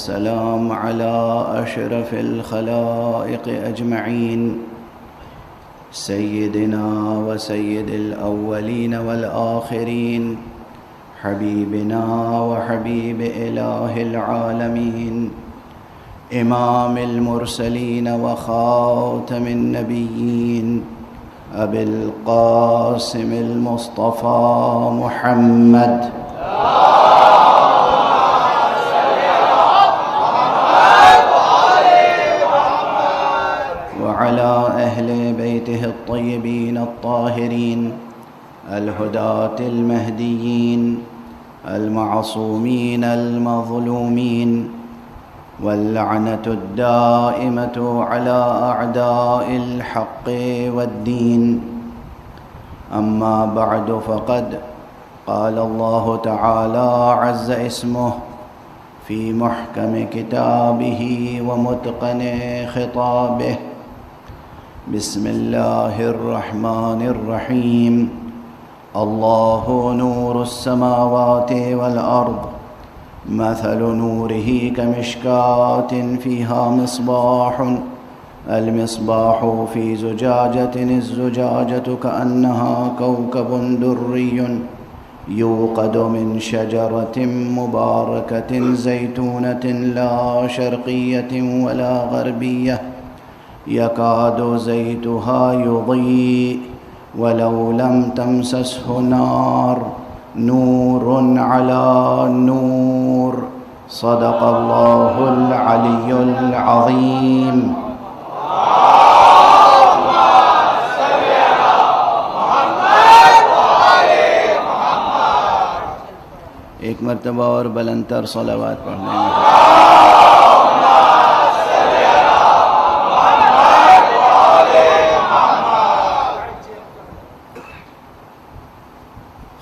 والسلام على أشرف الخلائق أجمعين سيدنا وسيد الأولين والآخرين حبيبنا وحبيب إله العالمين إمام المرسلين وخاتم النبيين أبي القاسم المصطفى محمد وعلى أهل بيته الطيبين الطاهرين الهداة المهديين المعصومين المظلومين واللعنة الدائمة على أعداء الحق والدين. أما بعد، فقد قال الله تعالى عز اسمه في محكم كتابه ومتقن خطابه: بسم الله الرحمن الرحيم. الله نور السماوات والأرض مثل نوره كمشكاة فيها مصباح، المصباح في زجاجة، الزجاجة كأنها كوكب دري يوقد من شجرة مباركة زيتونة لا شرقية ولا غربية يكاد زيتها يضيء ولو لم تمسسه نار، نور على نور. صدق الله العلي العظيم. ایک مرتبہ اور بلند تر صلوات پڑھنے میں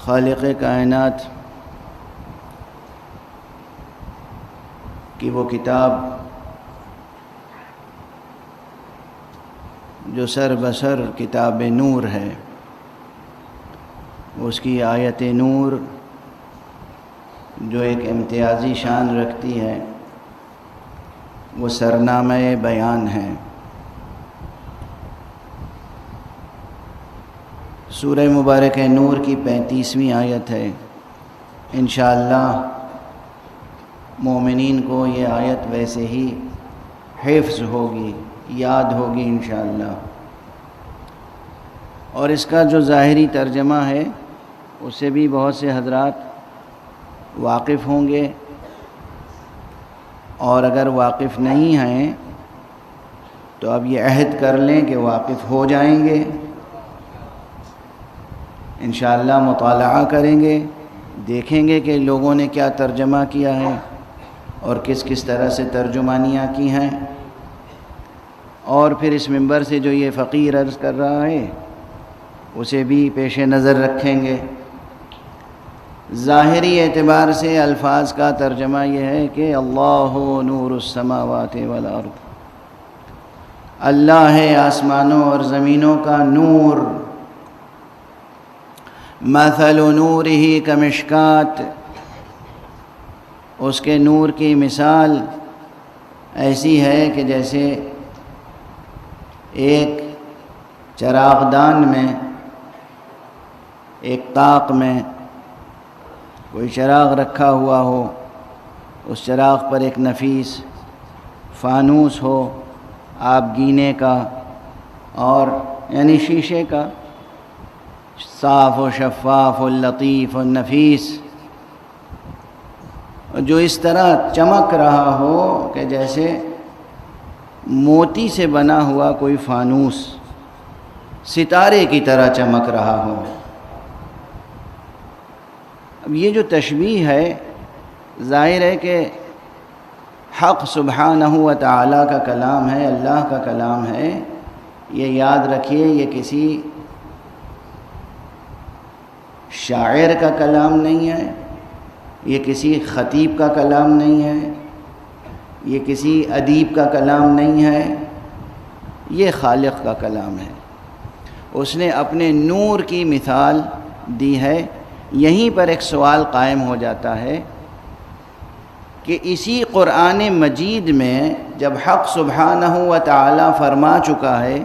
خالق کائنات کی وہ کتاب جو سر بسر کتاب نور ہے، اس کی آیت نور جو ایک امتیازی شان رکھتی ہے، وہ سرنامہ بیان ہے۔ سورہ مبارک نور کی 35ویں آیت ہے۔ انشاءاللہ مومنین کو یہ آیت ویسے ہی حفظ ہوگی، یاد ہوگی انشاءاللہ، اور اس کا جو ظاہری ترجمہ ہے اس سے بھی بہت سے حضرات واقف ہوں گے، اور اگر واقف نہیں ہیں تو اب یہ عہد کر لیں کہ واقف ہو جائیں گے۔ انشاءاللہ مطالعہ کریں گے، دیکھیں گے کہ لوگوں نے کیا ترجمہ کیا ہے اور کس کس طرح سے ترجمانیاں کی ہیں، اور پھر اس منبر سے جو یہ فقیر عرض کر رہا ہے اسے بھی پیش نظر رکھیں گے۔ ظاہری اعتبار سے الفاظ کا ترجمہ یہ ہے کہ اللہ نور السماوات والارض، اللہ ہے آسمانوں اور زمینوں کا نور۔ مثل نورہ کمشکات، اس کے نور کی مثال ایسی ہے کہ جیسے ایک چراغ دان میں، ایک طاق میں کوئی چراغ رکھا ہوا ہو، اس چراغ پر ایک نفیس فانوس ہو آب گینے کا، اور یعنی شیشے کا، صاف و شفاف و لطیف و نفیس، جو اس طرح چمک رہا ہو کہ جیسے موتی سے بنا ہوا کوئی فانوس ستارے کی طرح چمک رہا ہو۔ اب یہ جو تشبیہ ہے، ظاہر ہے کہ حق سبحانہ و تعالیٰ کا کلام ہے، اللہ کا کلام ہے۔ یہ یاد رکھیے، یہ کسی شاعر کا کلام نہیں ہے، یہ کسی خطیب کا کلام نہیں ہے، یہ کسی ادیب کا کلام نہیں ہے، یہ خالق کا کلام ہے۔ اس نے اپنے نور کی مثال دی ہے۔ یہیں پر ایک سوال قائم ہو جاتا ہے کہ اسی قرآن مجید میں جب حق سبحانہ و تعالی فرما چکا ہے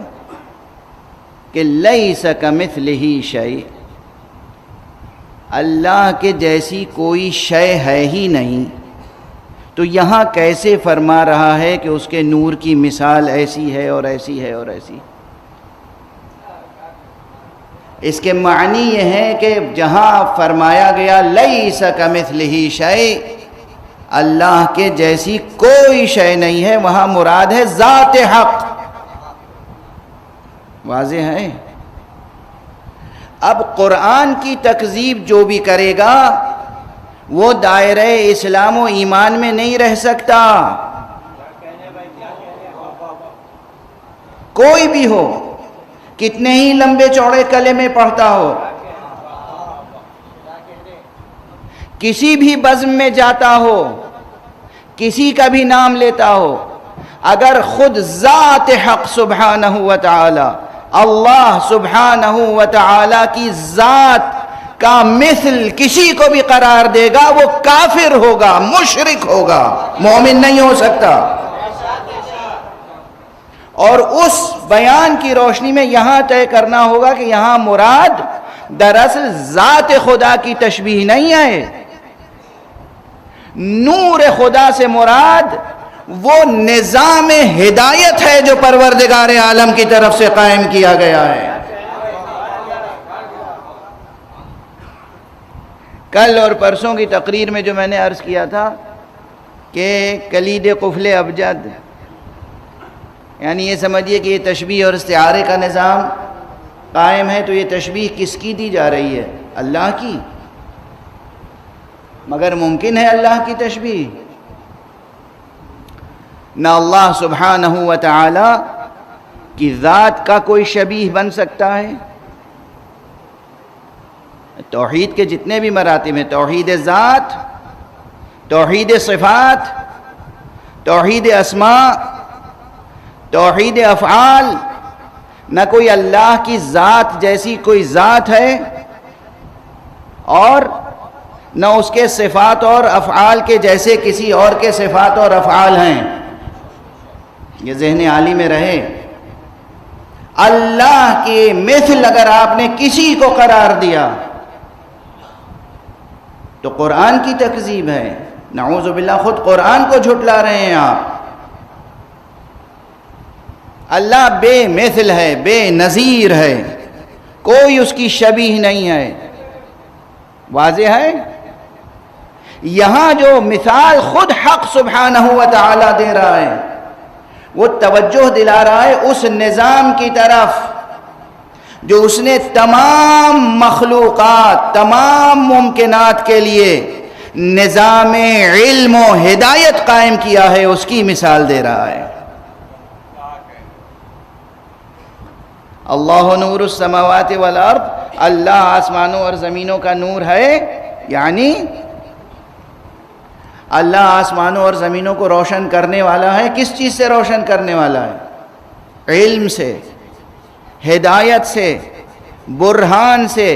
کہ لیس کمثلہ شیء، اللہ کے جیسی کوئی شے ہے ہی نہیں، تو یہاں کیسے فرما رہا ہے کہ اس کے نور کی مثال ایسی ہے اور ایسی ہے اور ایسی؟ اس کے معنی یہ ہے کہ جہاں فرمایا گیا لیس کمثلہ شیء، اللہ کے جیسی کوئی شے نہیں ہے، وہاں مراد ہے ذات حق۔ واضح ہے؟ اب قرآن کی تکذیب جو بھی کرے گا وہ دائرہ اسلام و ایمان میں نہیں رہ سکتا، کوئی بھی ہو، کتنے ہی لمبے چوڑے کلمے پڑھتا ہو، کسی بھی بزم میں جاتا ہو، کسی کا بھی نام لیتا ہو، اگر خود ذات حق سبحانہ و تعالی، اللہ سبحانہ و تعالی کی ذات کا مثل کسی کو بھی قرار دے گا وہ کافر ہوگا، مشرک ہوگا، مومن نہیں ہو سکتا۔ اور اس بیان کی روشنی میں یہاں طے کرنا ہوگا کہ یہاں مراد دراصل ذات خدا کی تشبیہ نہیں ہے، نور خدا سے مراد وہ نظام ہدایت ہے جو پروردگار عالم کی طرف سے قائم کیا گیا ہے۔ کل اور پرسوں کی تقریر میں جو میں نے عرض کیا تھا کہ کلید قفل ابجد، یعنی یہ سمجھیے کہ یہ تشبیہ اور استعارے کا نظام قائم ہے، تو یہ تشبیہ کس کی دی جا رہی ہے؟ اللہ کی۔ مگر ممکن ہے اللہ کی تشبیہ؟ نہ اللہ سبحانہ و تعالی کی ذات کا کوئی شبیہ بن سکتا ہے۔ توحید کے جتنے بھی مراتب ہیں، توحید ذات، توحید صفات، توحید اسماء، توحید افعال، نہ کوئی اللہ کی ذات جیسی کوئی ذات ہے اور نہ اس کے صفات اور افعال کے جیسے کسی اور کے صفات اور افعال ہیں۔ یہ ذہن عالی میں رہے۔ اللہ کے مثل اگر آپ نے کسی کو قرار دیا تو قرآن کی تکذیب ہے، نعوذ باللہ خود قرآن کو جھٹلا رہے ہیں آپ۔ اللہ بے مثل ہے، بے نظیر ہے، کوئی اس کی شبیہ نہیں ہے۔ واضح ہے؟ یہاں جو مثال خود حق سبحانہ و تعالی دے رہا ہے وہ توجہ دلا رہا ہے اس نظام کی طرف جو اس نے تمام مخلوقات، تمام ممکنات کے لیے نظام علم و ہدایت قائم کیا ہے، اس کی مثال دے رہا ہے۔ اللہ نور السماوات والارض، اللہ آسمانوں اور زمینوں کا نور ہے، یعنی اللہ آسمانوں اور زمینوں کو روشن کرنے والا ہے۔ کس چیز سے روشن کرنے والا ہے؟ علم سے، ہدایت سے، برہان سے،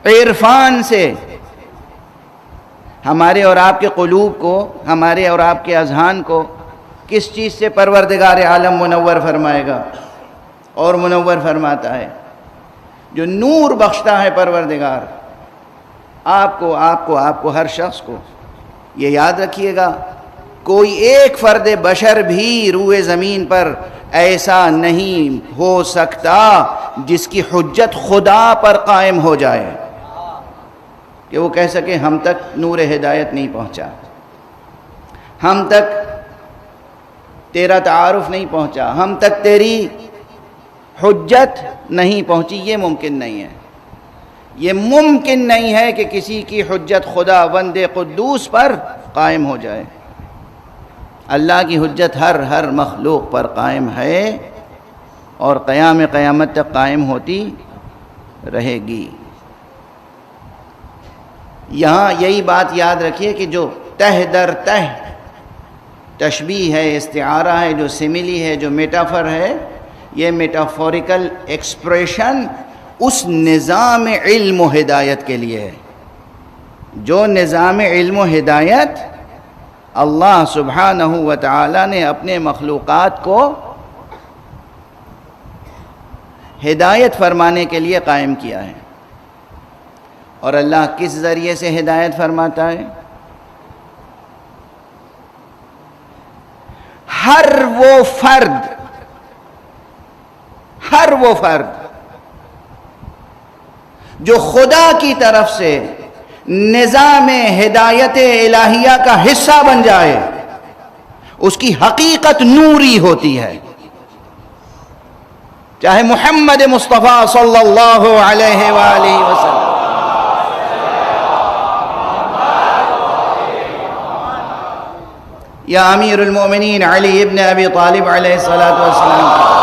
عرفان سے۔ ہمارے اور آپ کے قلوب کو، ہمارے اور آپ کے اذہان کو کس چیز سے پروردگار عالم منور فرمائے گا؟ اور منور فرماتا ہے جو نور بخشتا ہے پروردگار آپ کو ہر شخص کو۔ یہ یاد رکھیے گا، کوئی ایک فرد بشر بھی روئے زمین پر ایسا نہیں ہو سکتا جس کی حجت خدا پر قائم ہو جائے کہ وہ کہہ سکے ہم تک نور ہدایت نہیں پہنچا، ہم تک تیرا تعارف نہیں پہنچا، ہم تک تیری حجت نہیں پہنچی۔ یہ ممکن نہیں ہے، یہ ممکن نہیں ہے کہ کسی کی حجت خدا وند قدوس پر قائم ہو جائے۔ اللہ کی حجت ہر مخلوق پر قائم ہے اور قیامت تک قائم ہوتی رہے گی۔ یہاں یہی بات یاد رکھیے کہ جو تہ در تہ تشبیہ ہے، استعارہ ہے، جو سملی ہے، جو میٹافر ہے، یہ میٹافوریکل ایکسپریشن اس نظام علم و ہدایت کے لیے ہے۔ جو نظام علم و ہدایت اللہ سبحانہ و تعالی نے اپنے مخلوقات کو ہدایت فرمانے کے لیے قائم کیا ہے. اور اللہ کس ذریعے سے ہدایت فرماتا ہے؟ ہر وہ فرد جو خدا کی طرف سے نظام ہدایت الہیہ کا حصہ بن جائے اس کی حقیقت نوری ہوتی ہے. چاہے محمد مصطفیٰ صلی اللہ علیہ وآلہ وسلم، یا امیر المومنین علی ابن ابی طالب علیہ السلام،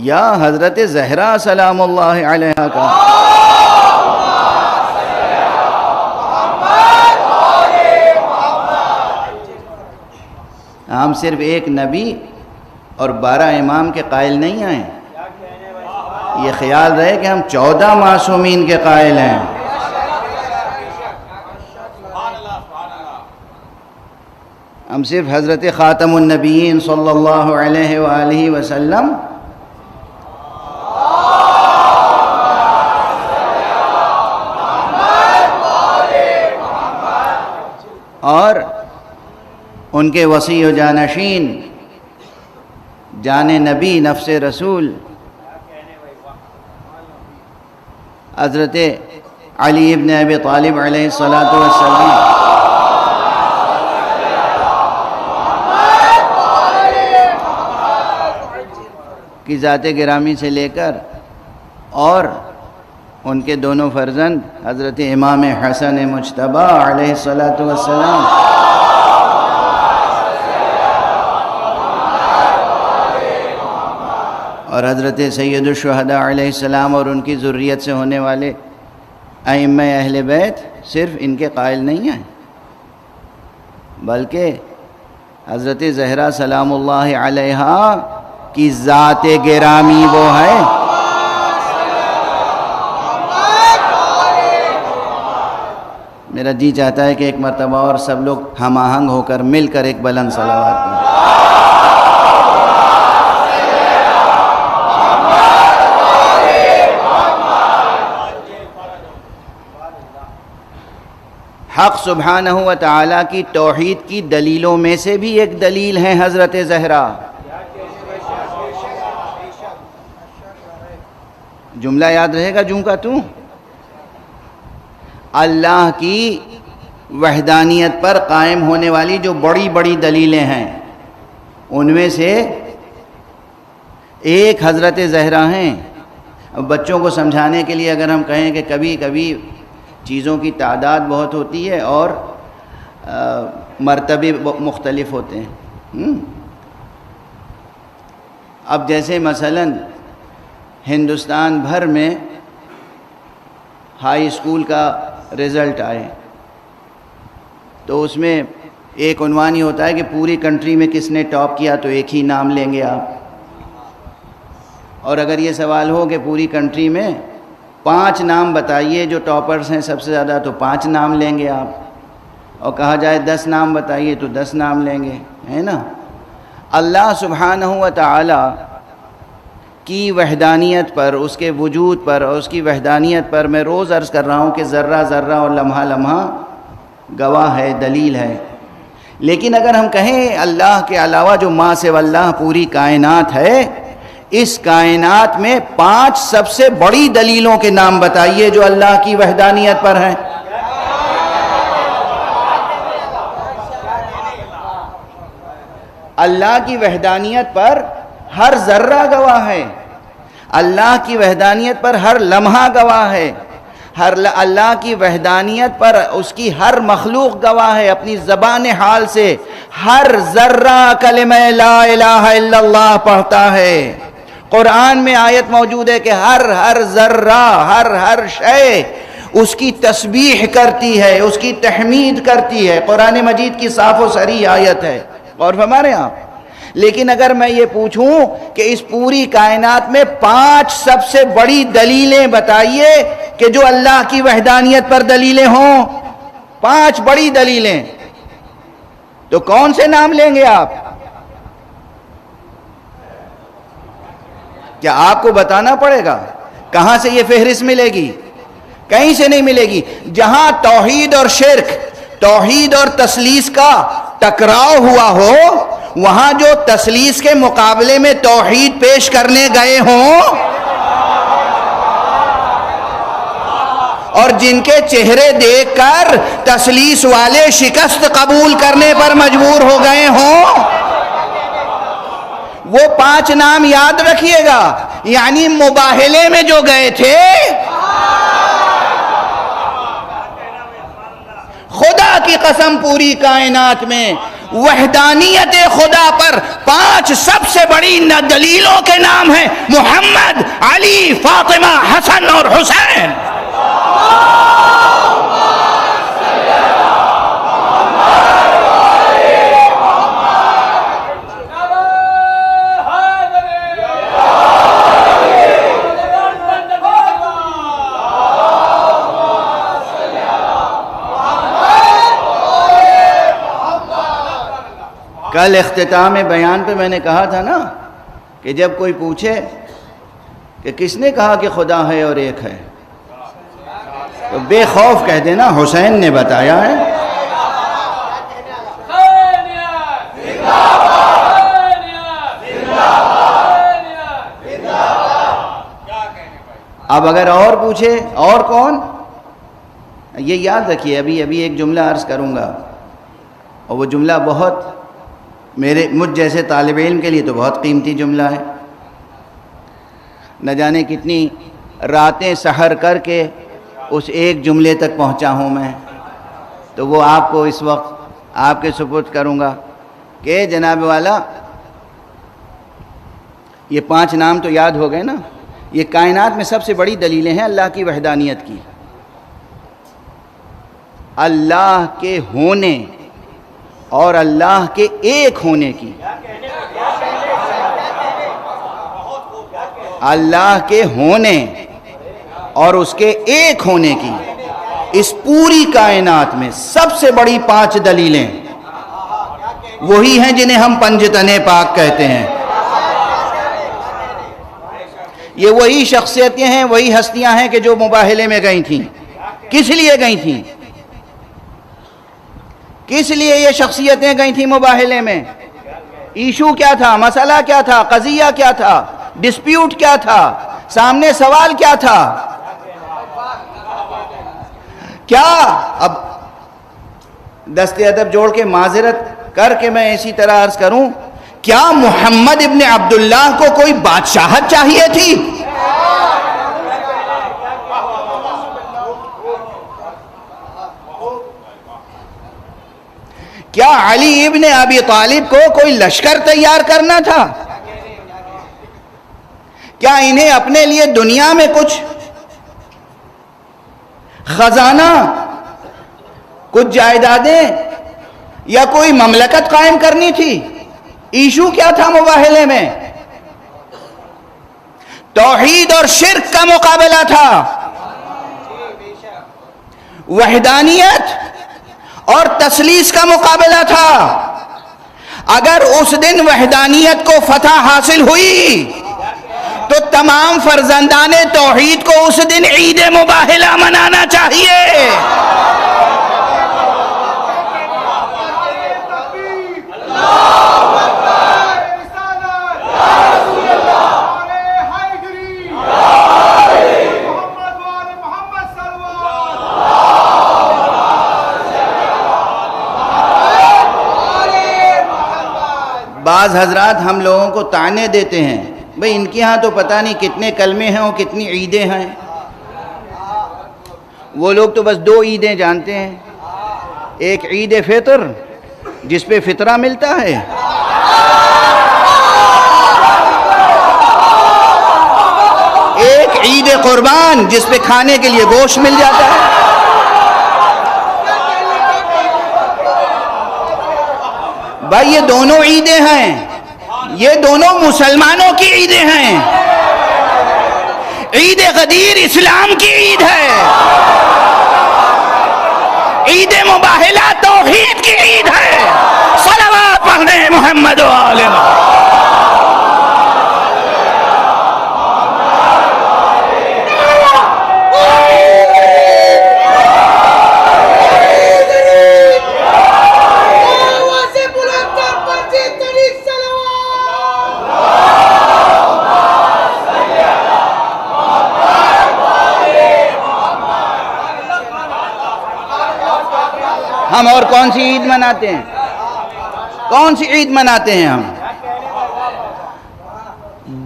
یا حضرت زہرا سلام اللہ علیہا کا، ہم صرف ایک نبی اور 12 امام کے قائل نہیں ہیں. یہ خیال رہے کہ ہم 14 معصومین کے قائل ہیں. ہم صرف حضرت خاتم النبیین صلی اللہ علیہ وآلہ وسلم اور ان کے وصی و جانشین جان نبی نفس رسول حضرت علی ابن ابی طالب علیہ السلام کی ذات گرامی سے لے کر اور ان کے دونوں فرزند حضرت امام حسن مجتبی علیہ السلام اور حضرت سید الشہداء علیہ السلام اور ان کی ذریت سے ہونے والے ائمہ اہل بیت صرف ان کے قائل نہیں ہیں، بلکہ حضرت زہرا سلام اللہ علیہا کی ذات گرامی وہ ہے میرا جی چاہتا ہے کہ ایک مرتبہ اور سب لوگ ہم آہنگ ہو کر مل کر ایک بلند صلوات پڑھیں. حق سبحانہ و تعالیٰ کی توحید کی دلیلوں میں سے بھی ایک دلیل ہے حضرت زہرا. جملہ یاد رہے گا جوں کا توں. اللہ کی وحدانیت پر قائم ہونے والی جو بڑی بڑی دلیلیں ہیں ان میں سے ایک حضرت زہرا ہیں. بچوں کو سمجھانے کے لیے اگر ہم کہیں کہ کبھی کبھی چیزوں کی تعداد بہت ہوتی ہے اور مرتبے مختلف ہوتے ہیں. اب جیسے مثلاً ہندوستان بھر میں ہائی اسکول کا رزلٹ آئے تو اس میں ایک عنوان ہی ہوتا ہے کہ پوری کنٹری میں کس نے ٹاپ کیا تو ایک ہی نام لیں گے آپ. اور اگر یہ سوال ہو کہ پوری کنٹری میں 5 نام بتائیے جو ٹاپرز ہیں سب سے زیادہ تو 5 نام لیں گے آپ. اور کہا جائے 10 نام بتائیے تو 10 نام لیں گے، ہے نا. اللہ سبحانہ و تعالی کی وحدانیت پر، اس کے وجود پر اور اس کی وحدانیت پر میں روز عرض کر رہا ہوں کہ ذرہ ذرہ اور لمحہ لمحہ گواہ ہے، دلیل ہے. لیکن اگر ہم کہیں اللہ کے علاوہ جو ما سوی اللہ پوری کائنات ہے، اس کائنات میں 5 سب سے بڑی دلیلوں کے نام بتائیے جو اللہ کی وحدانیت پر ہیں. اللہ کی وحدانیت پر ہر ذرہ گواہ ہے، اللہ کی وحدانیت پر ہر لمحہ گواہ ہے، اللہ کی وحدانیت پر اس کی ہر مخلوق گواہ ہے. اپنی زبان حال سے ہر ذرہ کلمہ لا الہ الا اللہ پڑھتا ہے. قرآن میں آیت موجود ہے کہ ہر ذرہ ہر شے اس کی تسبیح کرتی ہے، اس کی تحمید کرتی ہے. قرآن مجید کی صاف و صریح آیت ہے. اور فرما رہے ہیں آپ لیکن اگر میں یہ پوچھوں کہ اس پوری کائنات میں 5 سب سے بڑی دلیلیں بتائیے کہ جو اللہ کی وحدانیت پر دلیلیں ہوں، 5 بڑی دلیلیں، تو کون سے نام لیں گے آپ؟ کیا آپ کو بتانا پڑے گا؟ کہاں سے یہ فہرست ملے گی؟ کہیں سے نہیں ملے گی۔ جہاں توحید اور شرک، توحید اور تثلیث کا ٹکراؤ ہوا ہو، وہاں جو تثلیث کے مقابلے میں توحید پیش کرنے گئے ہوں اور جن کے چہرے دیکھ کر تثلیث والے شکست قبول کرنے پر مجبور ہو گئے ہوں، وہ 5 نام یاد رکھیے گا۔ یعنی مباہلے میں جو گئے تھے، خدا کی قسم پوری کائنات میں وحدانیت خدا پر 5 سب سے بڑی دلیلوں کے نام ہیں: محمد، علی، فاطمہ، حسن اور حسین۔ کل اختتام بیان پہ میں نے کہا تھا نا کہ جب کوئی پوچھے کہ کس نے کہا کہ خدا ہے اور ایک ہے، تو بے خوف کہہ دینا حسین نے بتایا ہے۔ اب اگر اور پوچھے اور کون، یہ یاد رکھیے، ابھی ایک جملہ عرض کروں گا، اور وہ جملہ بہت مجھ جیسے طالب علم کے لیے تو بہت قیمتی جملہ ہے۔ نہ جانے کتنی راتیں سحر کر کے اس ایک جملے تک پہنچا ہوں میں، تو وہ آپ کو اس وقت آپ کے سپرد کروں گا کہ جناب والا، یہ 5 نام تو یاد ہو گئے نا۔ یہ کائنات میں سب سے بڑی دلیلیں ہیں اللہ کی وحدانیت کی، اللہ کے ہونے اور اللہ کے ایک ہونے کی، اللہ کے ہونے اور اس کے ایک ہونے کی۔ اس پوری کائنات میں سب سے بڑی 5 دلیلیں وہی ہیں جنہیں ہم پنجتن پاک کہتے ہیں۔ یہ وہی شخصیتیں ہیں، وہی ہستیاں ہیں کہ جو مباہلے میں گئی تھیں۔ کس لیے گئی تھیں؟ کس لیے یہ شخصیتیں گئی تھیں مباہلے میں؟ ایشو کیا تھا؟ مسئلہ کیا تھا؟ قضیہ کیا تھا؟ ڈسپیوٹ کیا تھا؟ سامنے سوال کیا تھا؟ کیا اب دست ادب جوڑ کے معذرت کر کے میں اسی طرح عرض کروں، کیا محمد ابن عبداللہ کو کوئی بادشاہت چاہیے تھی؟ کیا علی ابن ابی طالب کو کوئی لشکر تیار کرنا تھا؟ کیا انہیں اپنے لیے دنیا میں کچھ خزانہ، کچھ جائیدادیں یا کوئی مملکت قائم کرنی تھی؟ ایشو کیا تھا مباہلے میں؟ توحید اور شرک کا مقابلہ تھا، وحدانیت اور تثلیث کا مقابلہ تھا۔ اگر اس دن وحدانیت کو فتح حاصل ہوئی تو تمام فرزندان توحید کو اس دن عید مباہلہ منانا چاہیے۔ بعض حضرات ہم لوگوں کو طعنے دیتے ہیں، بھئی ان کے ہاں تو پتہ نہیں کتنے کلمے ہیں اور کتنی عیدیں ہیں۔ وہ لوگ تو بس 2 عیدیں جانتے ہیں، ایک عید فطر جس پہ فطرہ ملتا ہے، ایک عید قربان جس پہ کھانے کے لیے گوشت مل جاتا ہے۔ بھائی یہ دونوں عیدیں ہیں، یہ دونوں مسلمانوں کی عیدیں ہیں. عید غدیر اسلام کی عید ہے. عید مباہلہ توحید کی عید ہے. صلوات پڑھنے محمد و آل محمد. ہم اور کون سی عید مناتے ہیں؟ کون سی عید مناتے ہیں ہم؟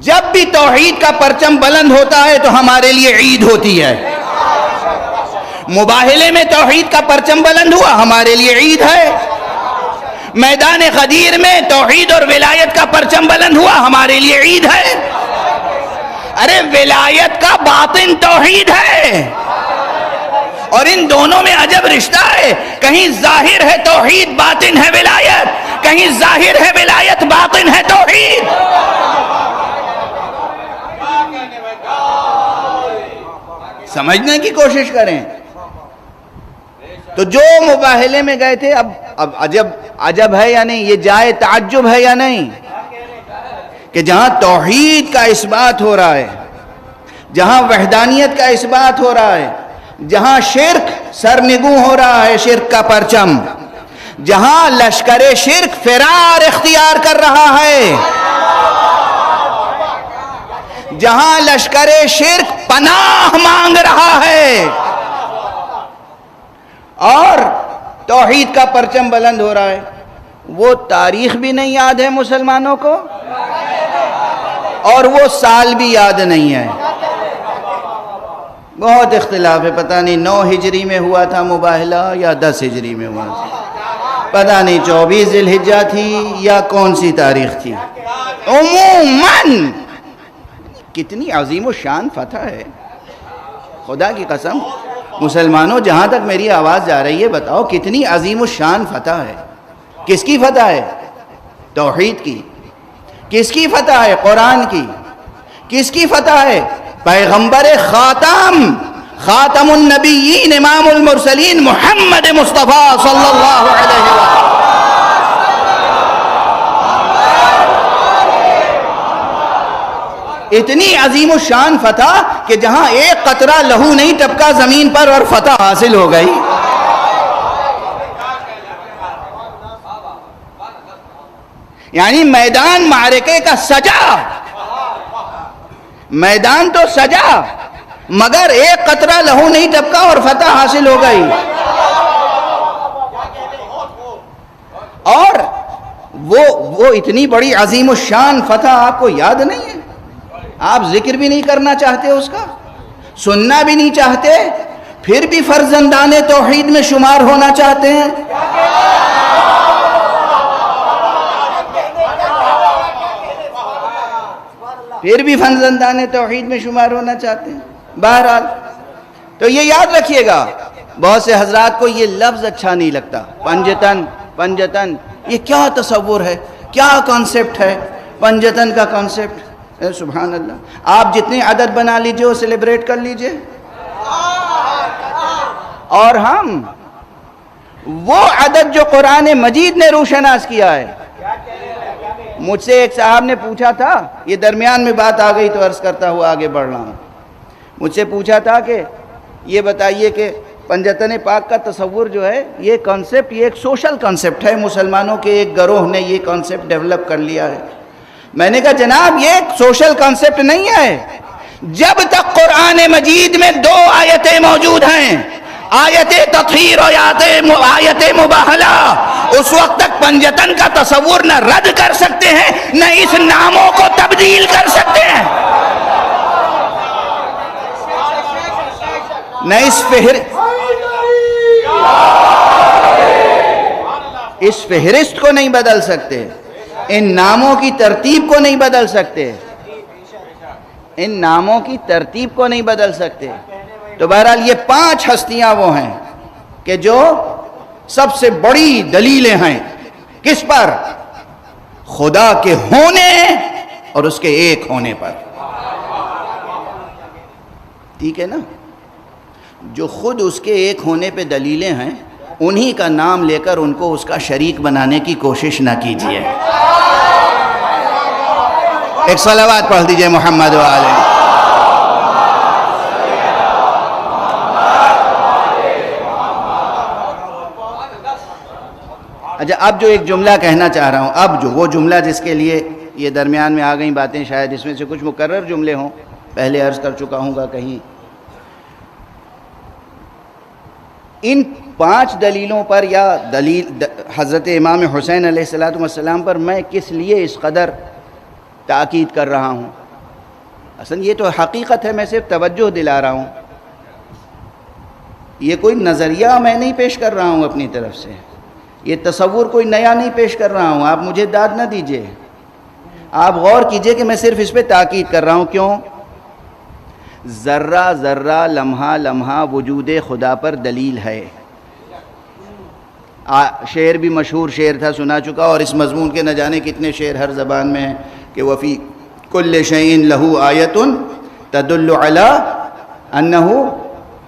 جب بھی توحید کا پرچم بلند ہوتا ہے تو ہمارے لیے عید ہوتی ہے. مباہلے میں توحید کا پرچم بلند ہوا ہمارے لیے عید ہے. میدان غدیر میں توحید اور ولایت کا پرچم بلند ہوا ہمارے لیے عید ہے. ارے ولایت کا باطن توحید ہے اور ان دونوں میں عجب رشتہ ہے. کہیں ظاہر ہے توحید، باطن ہے ولایت. کہیں ظاہر ہے ولایت، باطن ہے توحید. سمجھنے کی کوشش کریں. تو جو مباہلے میں گئے تھے، اب عجب ہے یا نہیں؟ یہ جائے تعجب ہے یا نہیں کہ جہاں توحید کا اثبات ہو رہا ہے، جہاں وحدانیت کا اثبات ہو رہا ہے، جہاں شرک سرنگوں ہو رہا ہے، شرک کا پرچم، جہاں لشکر شرک فرار اختیار کر رہا ہے، جہاں لشکر شرک پناہ مانگ رہا ہے اور توحید کا پرچم بلند ہو رہا ہے، وہ تاریخ بھی نہیں یاد ہے مسلمانوں کو اور وہ سال بھی یاد نہیں ہے. بہت اختلاف ہے. پتہ نہیں 9 ہجری میں ہوا تھا مباہلہ یا 10 ہجری میں ہوا تھا. پتہ نہیں 24 ذی الحجہ تھی یا کون سی تاریخ تھی. عموماً کتنی عظیم و شان فتح ہے. خدا کی قسم مسلمانوں، جہاں تک میری آواز جا رہی ہے، بتاؤ کتنی عظیم و شان فتح ہے. کس کی فتح ہے؟ توحید کی. کس کی فتح ہے؟ قرآن کی. کس کی فتح ہے؟ پیغمبر خاتم النبیین امام المرسلین محمد مصطفیٰ صلی اللہ علیہ وسلم. اتنی عظیم الشان فتح کہ جہاں ایک قطرہ لہو نہیں ٹپکا زمین پر اور فتح حاصل ہو گئی. یعنی میدان معرکے کا سجا، میدان تو سجا مگر ایک قطرہ لہو نہیں ٹپکا اور فتح حاصل ہو گئی. اور وہ اتنی بڑی عظیم الشان فتح آپ کو یاد نہیں ہے؟ آپ ذکر بھی نہیں کرنا چاہتے اس کا، سننا بھی نہیں چاہتے، پھر بھی فرزندان توحید میں شمار ہونا چاہتے ہیں. پھر بھی فرزندان توحید میں شمار ہونا چاہتے ہیں. بہرحال تو یہ یاد رکھیے گا، بہت سے حضرات کو یہ لفظ اچھا نہیں لگتا. پنجتن یہ کیا تصور ہے، کیا کانسیپٹ ہے پنجتن کا کانسیپٹ؟ سبحان اللہ. آپ جتنے عدد بنا لیجئے وہ سیلیبریٹ کر لیجئے، اور ہم وہ عدد جو قرآن مجید نے روشناس کیا ہے. مجھ سے ایک صاحب نے پوچھا تھا، یہ درمیان میں بات آ گئی تو عرض کرتا ہوا آگے بڑھ رہا ہوں. مجھ سے پوچھا تھا کہ یہ بتائیے کہ پنجتن پاک کا تصور جو ہے، یہ کانسیپٹ، یہ ایک سوشل کانسیپٹ ہے، مسلمانوں کے ایک گروہ نے یہ کانسیپٹ ڈیولپ کر لیا ہے. میں نے کہا جناب یہ ایک سوشل کانسیپٹ نہیں ہے. جب تک قرآن مجید میں 2 آیتیں موجود ہیں، آیت تطہیر اور آیت مباہلہ، اس وقت تک پنجتن کا تصور نہ رد کر سکتے ہیں، نہ اس ناموں کو تبدیل کر سکتے ہیں، نہ اس فہرست کو نہیں بدل سکتے، ان ناموں کی ترتیب کو نہیں بدل سکتے، ان ناموں کی ترتیب کو نہیں بدل سکتے. تو بہرحال یہ 5 ہستیاں وہ ہیں کہ جو سب سے بڑی دلیلیں ہیں کس پر؟ خدا کے ہونے اور اس کے ایک ہونے پر. ٹھیک ہے نا؟ جو خود اس کے ایک ہونے پہ دلیلیں ہیں انہی کا نام لے کر ان کو اس کا شریک بنانے کی کوشش نہ کیجیے. ایک صلوات پڑھ دیجئے محمد وآلہ. اچھا، اب جو ایک جملہ کہنا چاہ رہا ہوں، اب جو وہ جملہ جس کے لیے یہ درمیان میں آ گئی باتیں، شاید اس میں سے کچھ مکرر جملے ہوں، پہلے عرض کر چکا ہوں گا کہیں. ان 5 دلیلوں پر یا دلیل حضرت امام حسین علیہ السلام پر میں کس لیے اس قدر تاکید کر رہا ہوں؟ اصل یہ تو حقیقت ہے، میں صرف توجہ دلا رہا ہوں. یہ کوئی نظریہ میں نہیں پیش کر رہا ہوں اپنی طرف سے، یہ تصور کوئی نیا نہیں پیش کر رہا ہوں. آپ مجھے داد نہ دیجئے، آپ غور کیجئے کہ میں صرف اس پہ تاکید کر رہا ہوں. کیوں؟ ذرہ ذرہ لمحہ لمحہ وجود خدا پر دلیل ہے. شعر بھی مشہور شعر تھا، سنا چکا، اور اس مضمون کے نہ جانے کتنے شعر ہر زبان میں ہیں کہ وفی کل شیء لہ آیۃ تدل علی انہ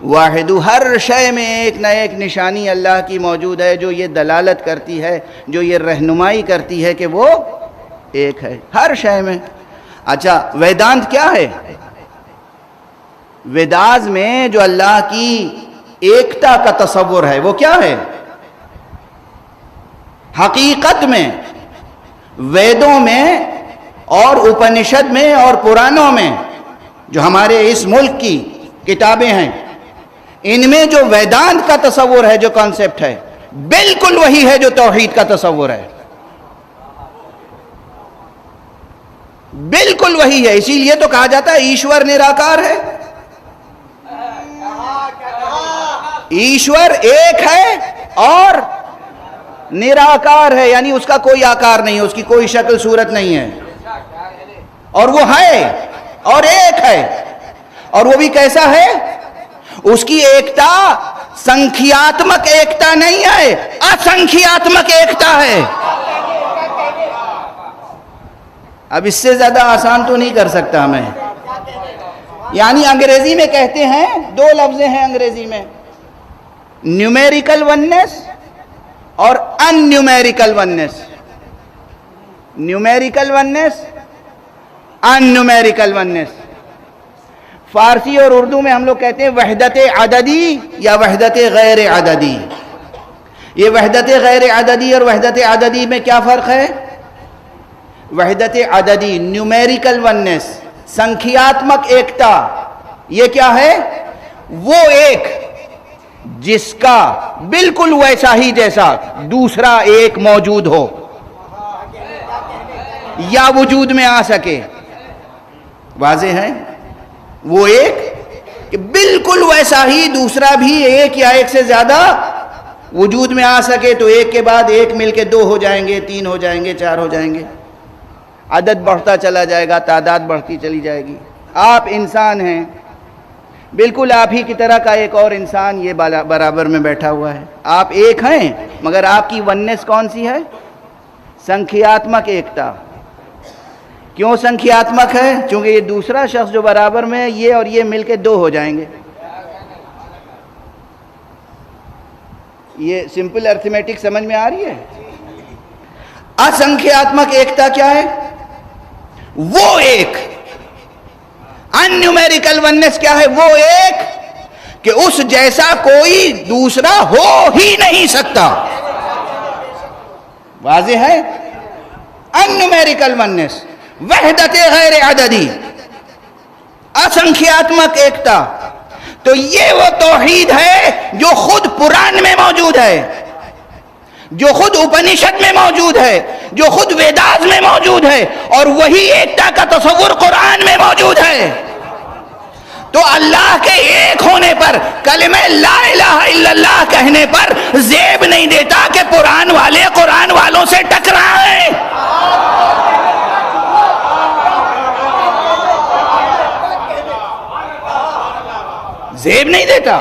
واحد. ہر شے میں ایک نہ ایک نشانی اللہ کی موجود ہے جو یہ دلالت کرتی ہے، جو یہ رہنمائی کرتی ہے کہ وہ ایک ہے ہر شے میں. اچھا، ویدانت کیا ہے؟ ویداز میں جو اللہ کی ایکتا کا تصور ہے وہ کیا ہے؟ حقیقت میں ویدوں میں اور اپنشد میں اور پرانوں میں جو ہمارے اس ملک کی کتابیں ہیں، ان میں جو ویدانت کا تصور ہے، جو کانسیپٹ ہے، بالکل وہی ہے جو توحید کا تصور ہے. بالکل وہی ہے. اسی لیے تو کہا جاتا ہے ایشور نراکار ہے. ایشور ایک ہے اور نراکار ہے، یعنی اس کا کوئی آکار نہیں ہے، اس کی کوئی شکل صورت نہیں ہے، اور وہ ہے اور ایک ہے. اور وہ بھی کیسا ہے؟ اس کی ایکتا سنکھیاتمک ایکتا نہیں ہے، اسنکھیاتمک ایکتا ہے. اب اس سے زیادہ آسان تو نہیں کر سکتا میں. یعنی انگریزی میں کہتے ہیں، 2 لفظ ہیں انگریزی میں، نیومیریکل وننس اور ان نیومیریکل وننس. نیومیریکل وننس، ان نیومیریکل وننس. فارسی اور اردو میں ہم لوگ کہتے ہیں وحدت عددی یا وحدت غیر عددی. یہ وحدت غیر عددی اور وحدت عددی میں کیا فرق ہے؟ وحدت عددی نیومیریکل وننس، سنکھیاتمک ایکتا، یہ کیا ہے؟ وہ ایک جس کا بالکل ویسا ہی جیسا دوسرا ایک موجود ہو یا وجود میں آ سکے. واضح ہے؟ وہ ایک کہ بالکل ویسا ہی دوسرا بھی ایک یا ایک سے زیادہ وجود میں آ سکے، تو ایک کے بعد ایک مل کے 2 ہو جائیں گے، 3 ہو جائیں گے، 4 ہو جائیں گے. عدد بڑھتا چلا جائے گا، تعداد بڑھتی چلی جائے گی. آپ انسان ہیں، بالکل آپ ہی کی طرح کا ایک اور انسان یہ برابر میں بیٹھا ہوا ہے. آپ ایک ہیں، مگر آپ کی وننس کون سی ہے؟ سنکھیاتمک ایکتا. کیوں سنکھیاتمک ہے؟ چونکہ یہ دوسرا شخص جو برابر میں، یہ اور یہ مل کے 2 ہو جائیں گے. یہ سمپل ارتھمیٹک سمجھ میں آ رہی ہے؟ اسنکھیاتمک ایکتا کیا ہے؟ وہ ایک. ان نیومیریکل وننس کیا ہے؟ وہ ایک کہ اس جیسا کوئی دوسرا ہو ہی نہیں سکتا. واضح ہے؟ ان نیومیریکل وننس، وحدت غیر عددی، اسنکھیاتمک ایکتا. تو یہ وہ توحید ہے جو خود پران میں موجود ہے، جو خود اپنشد میں موجود ہے، جو خود ویداز میں موجود ہے، اور وہی ایکتا کا تصور قرآن میں موجود ہے. تو اللہ کے ایک ہونے پر، کلمہ لا الہ الا اللہ کہنے پر زیب نہیں دیتا کہ قرآن والے قرآن والوں سے ٹکرائیں. زیب نہیں دیتا.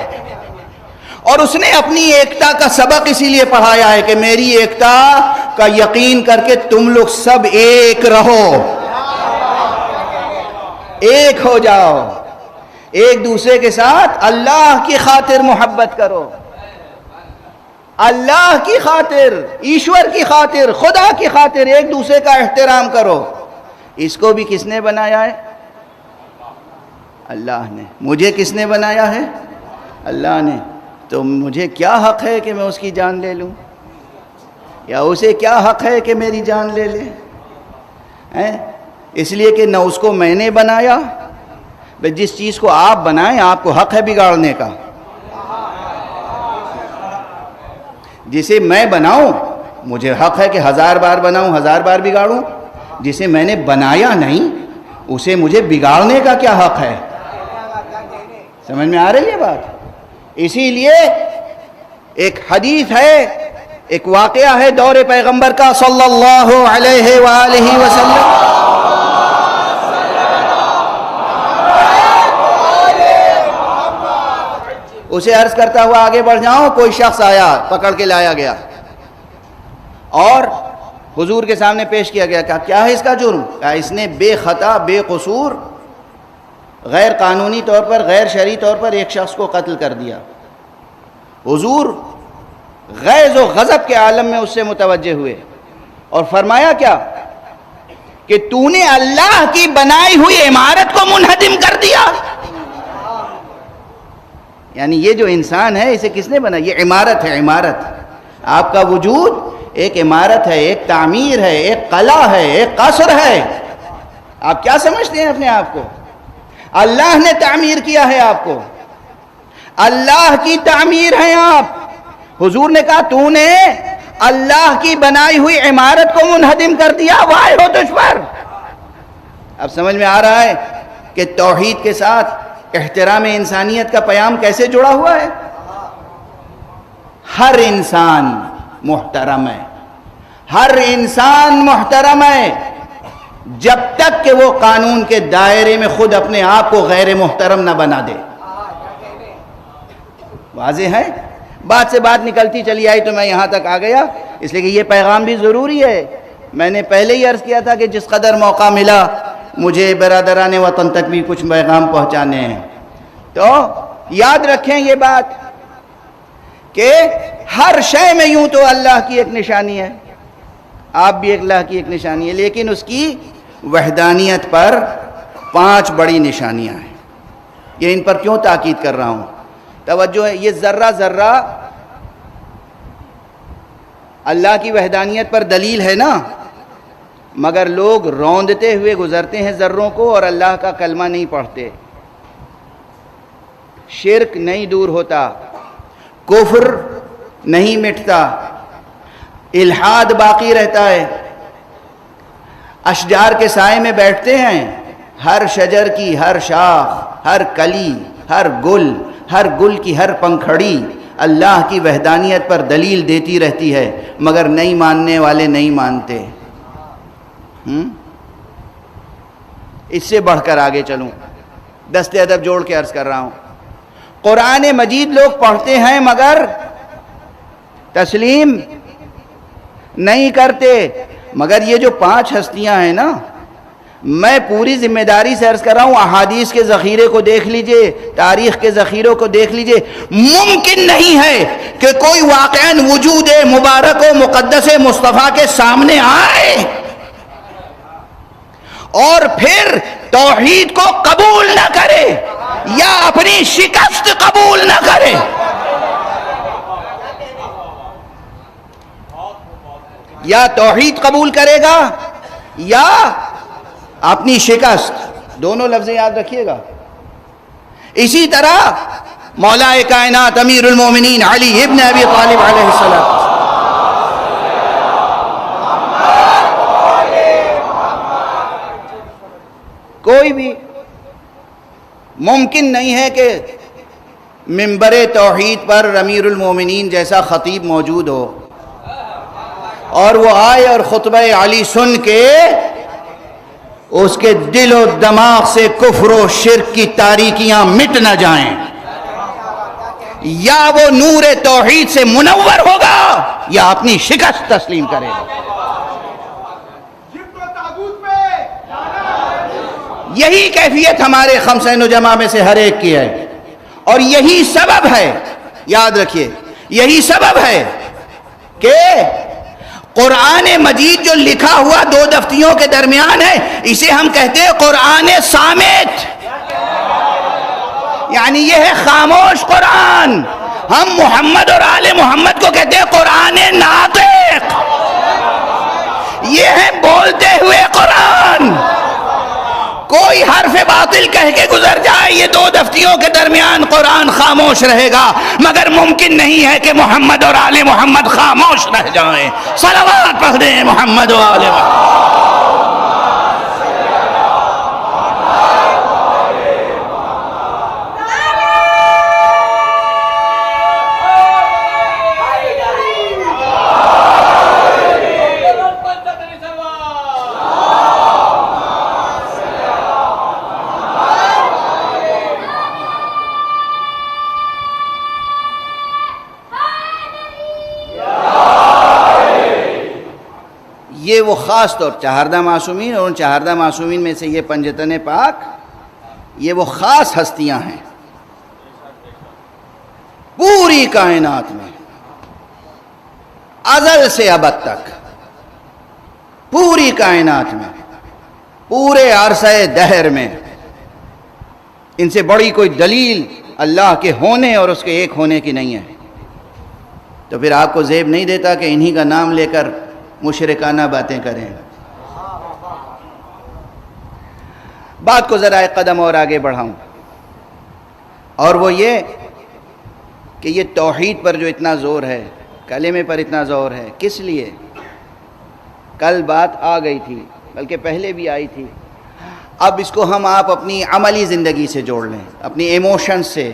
اور اس نے اپنی ایکتا کا سبق اسی لیے پڑھایا ہے کہ میری ایکتا کا یقین کر کے تم لوگ سب ایک رہو، ایک ہو جاؤ، ایک دوسرے کے ساتھ اللہ کی خاطر محبت کرو، اللہ کی خاطر، ایشور کی خاطر، خدا کی خاطر ایک دوسرے کا احترام کرو۔ اس کو بھی کس نے بنایا ہے؟ اللہ نے۔ مجھے کس نے بنایا ہے؟ اللہ نے۔ تو مجھے کیا حق ہے کہ میں اس کی جان لے لوں، یا اسے کیا حق ہے کہ میری جان لے لے؟ اس لیے کہ نہ اس کو میں نے بنایا، جس چیز کو آپ بنائیں آپ کو حق ہے بگاڑنے کا۔ جسے میں بناؤں مجھے حق ہے کہ 1000 بار بناؤں، 1000 بار بگاڑوں۔ جسے میں نے بنایا نہیں اسے مجھے بگاڑنے کا کیا حق ہے؟ سمجھ میں آ رہی ہے بات؟ اسی لیے ایک حدیث ہے، ایک واقعہ ہے دور پیغمبر کا صلی اللہ علیہ وآلہ وسلم۔ اسے عرض کرتا ہوا آگے بڑھ جاؤں، کوئی شخص آیا، پکڑ کے لایا گیا اور حضور کے سامنے پیش کیا گیا۔ کہا کیا ہے اس کا جرم؟ کہا اس نے بے خطا بے قصور غیر قانونی طور پر، غیر شرعی طور پر ایک شخص کو قتل کر دیا۔ حضور غیظ و غضب کے عالم میں اس سے متوجہ ہوئے اور فرمایا کیا کہ تو نے اللہ کی بنائی ہوئی عمارت کو منہدم کر دیا۔ یعنی یہ جو انسان ہے اسے کس نے بنایا؟ یہ عمارت ہے، عمارت۔ آپ کا وجود ایک عمارت ہے، ایک تعمیر ہے، ایک قلعہ ہے، ایک قصر ہے۔ آپ کیا سمجھتے ہیں اپنے آپ کو؟ اللہ نے تعمیر کیا ہے آپ کو، اللہ کی تعمیر ہے آپ۔ حضور نے کہا تو نے اللہ کی بنائی ہوئی عمارت کو منہدم کر دیا، وائے ہو تجھ پر۔ اب سمجھ میں آ رہا ہے کہ توحید کے ساتھ احترام انسانیت کا پیام کیسے جڑا ہوا ہے؟ ہر انسان محترم ہے، ہر انسان محترم ہے، جب تک کہ وہ قانون کے دائرے میں خود اپنے آپ کو غیر محترم نہ بنا دے۔ واضح ہے؟ بات سے بات نکلتی چلی آئی تو میں یہاں تک آ گیا، اس لیے کہ یہ پیغام بھی ضروری ہے۔ میں نے پہلے ہی عرض کیا تھا کہ جس قدر موقع ملا مجھے برادران وطن تک بھی کچھ پیغام پہنچانے ہیں۔ تو یاد رکھیں یہ بات کہ ہر شے میں یوں تو اللہ کی ایک نشانی ہے، آپ بھی اللہ کی ایک نشانی ہے، لیکن اس کی وحدانیت پر 5 بڑی نشانیاں ہیں۔ یہ ان پر کیوں تاکید کر رہا ہوں؟ توجہ ہے، یہ ذرہ ذرہ اللہ کی وحدانیت پر دلیل ہے نا، مگر لوگ روندتے ہوئے گزرتے ہیں ذروں کو اور اللہ کا کلمہ نہیں پڑھتے۔ شرک نہیں دور ہوتا، کفر نہیں مٹتا، الحاد باقی رہتا ہے۔ اشجار کے سائے میں بیٹھتے ہیں، ہر شجر کی ہر شاخ، ہر کلی، ہر گل کی ہر پنکھڑی اللہ کی وحدانیت پر دلیل دیتی رہتی ہے، مگر نہیں ماننے والے نہیں مانتے۔ اس سے بڑھ کر آگے چلوں، دست ادب جوڑ کے عرض کر رہا ہوں، قرآن مجید لوگ پڑھتے ہیں مگر تسلیم نہیں کرتے۔ مگر یہ جو 5 ہستیاں ہیں نا، میں پوری ذمہ داری سے عرض کر رہا ہوں، احادیث کے ذخیرے کو دیکھ لیجئے، تاریخ کے ذخیروں کو دیکھ لیجئے، ممکن نہیں ہے کہ کوئی واقعاً وجود مبارک و مقدس مصطفیٰ کے سامنے آئے اور پھر توحید کو قبول نہ کرے یا اپنی شکست قبول نہ کرے۔ یا توحید قبول کرے گا یا اپنی شکست، دونوں لفظ یاد رکھیے گا۔ اسی طرح مولا کائنات امیر المومنین علی ابن ابی طالب علیہ السلام، کوئی بھی ممکن نہیں ہے کہ منبر توحید پر امیر المومنین جیسا خطیب موجود ہو اور وہ آئے اور خطبہ علی سن کے اس کے دل و دماغ سے کفر و شرک کی تاریکیاں مٹ نہ جائیں۔ یا وہ نور توحید سے منور ہوگا یا اپنی شکست تسلیم کرے گا. یہی کیفیت ہمارے خمسین و جمع میں سے ہر ایک کی ہے، اور یہی سبب ہے، یاد رکھیے، یہی سبب ہے کہ قرآن مجید جو لکھا ہوا دو دفتیوں کے درمیان ہے، اسے ہم کہتے ہیں قرآن صامت، یعنی یہ ہے خاموش قرآن. ہم محمد اور آل محمد کو کہتے ہیں قرآن ناطق، یہ ہے بولتے ہوئے قرآن. کوئی حرف باطل کہہ کے گزر جائے، یہ دو دفتیوں کے درمیان قرآن خاموش رہے گا، مگر ممکن نہیں ہے کہ محمد اور آل محمد خاموش رہ جائیں. صلوات پڑھیں محمد و آل محمد. یہ وہ خاص طور چہاردہ معصومین، اور ان چہاردہ معصومین میں سے یہ پنجتن پاک، یہ وہ خاص ہستیاں ہیں پوری کائنات میں، ازل سے ابد تک، پوری کائنات میں، پورے عرصہ دہر میں. ان سے بڑی کوئی دلیل اللہ کے ہونے اور اس کے ایک ہونے کی نہیں ہے. تو پھر آپ کو زیب نہیں دیتا کہ انہی کا نام لے کر مشرکانہ باتیں کریں. بات کو ذرا ایک قدم اور آگے بڑھاؤں، اور وہ یہ کہ یہ توحید پر جو اتنا زور ہے، کلمے پر اتنا زور ہے، کس لیے؟ کل بات آ گئی تھی، بلکہ پہلے بھی آئی تھی. اب اس کو ہم آپ اپنی عملی زندگی سے جوڑ لیں، اپنی ایموشن سے،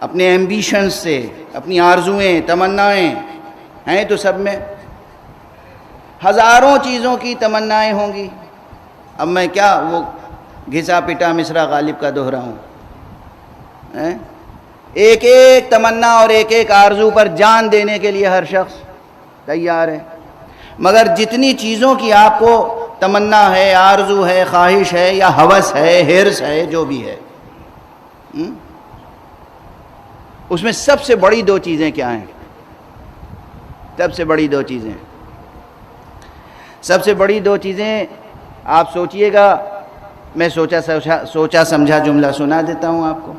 اپنے ایمبیشن سے، اپنی آرزوئیں، تمنائیں ہیں تو سب میں ہزاروں چیزوں کی تمنائیں ہوں گی. اب میں کیا وہ گھسا پٹا مصرع غالب کا دہراؤں؟ ایک ایک تمنا اور ایک ایک آرزو پر جان دینے کے لیے ہر شخص تیار ہے، مگر جتنی چیزوں کی آپ کو تمنا ہے، آرزو ہے، خواہش ہے یا ہوس ہے، حرص ہے، جو بھی ہے، اس میں سب سے بڑی دو چیزیں کیا ہیں؟ سب سے بڑی دو چیزیں، سب سے بڑی دو چیزیں آپ سوچئے گا. میں سوچا سمجھا جملہ سنا دیتا ہوں آپ کو.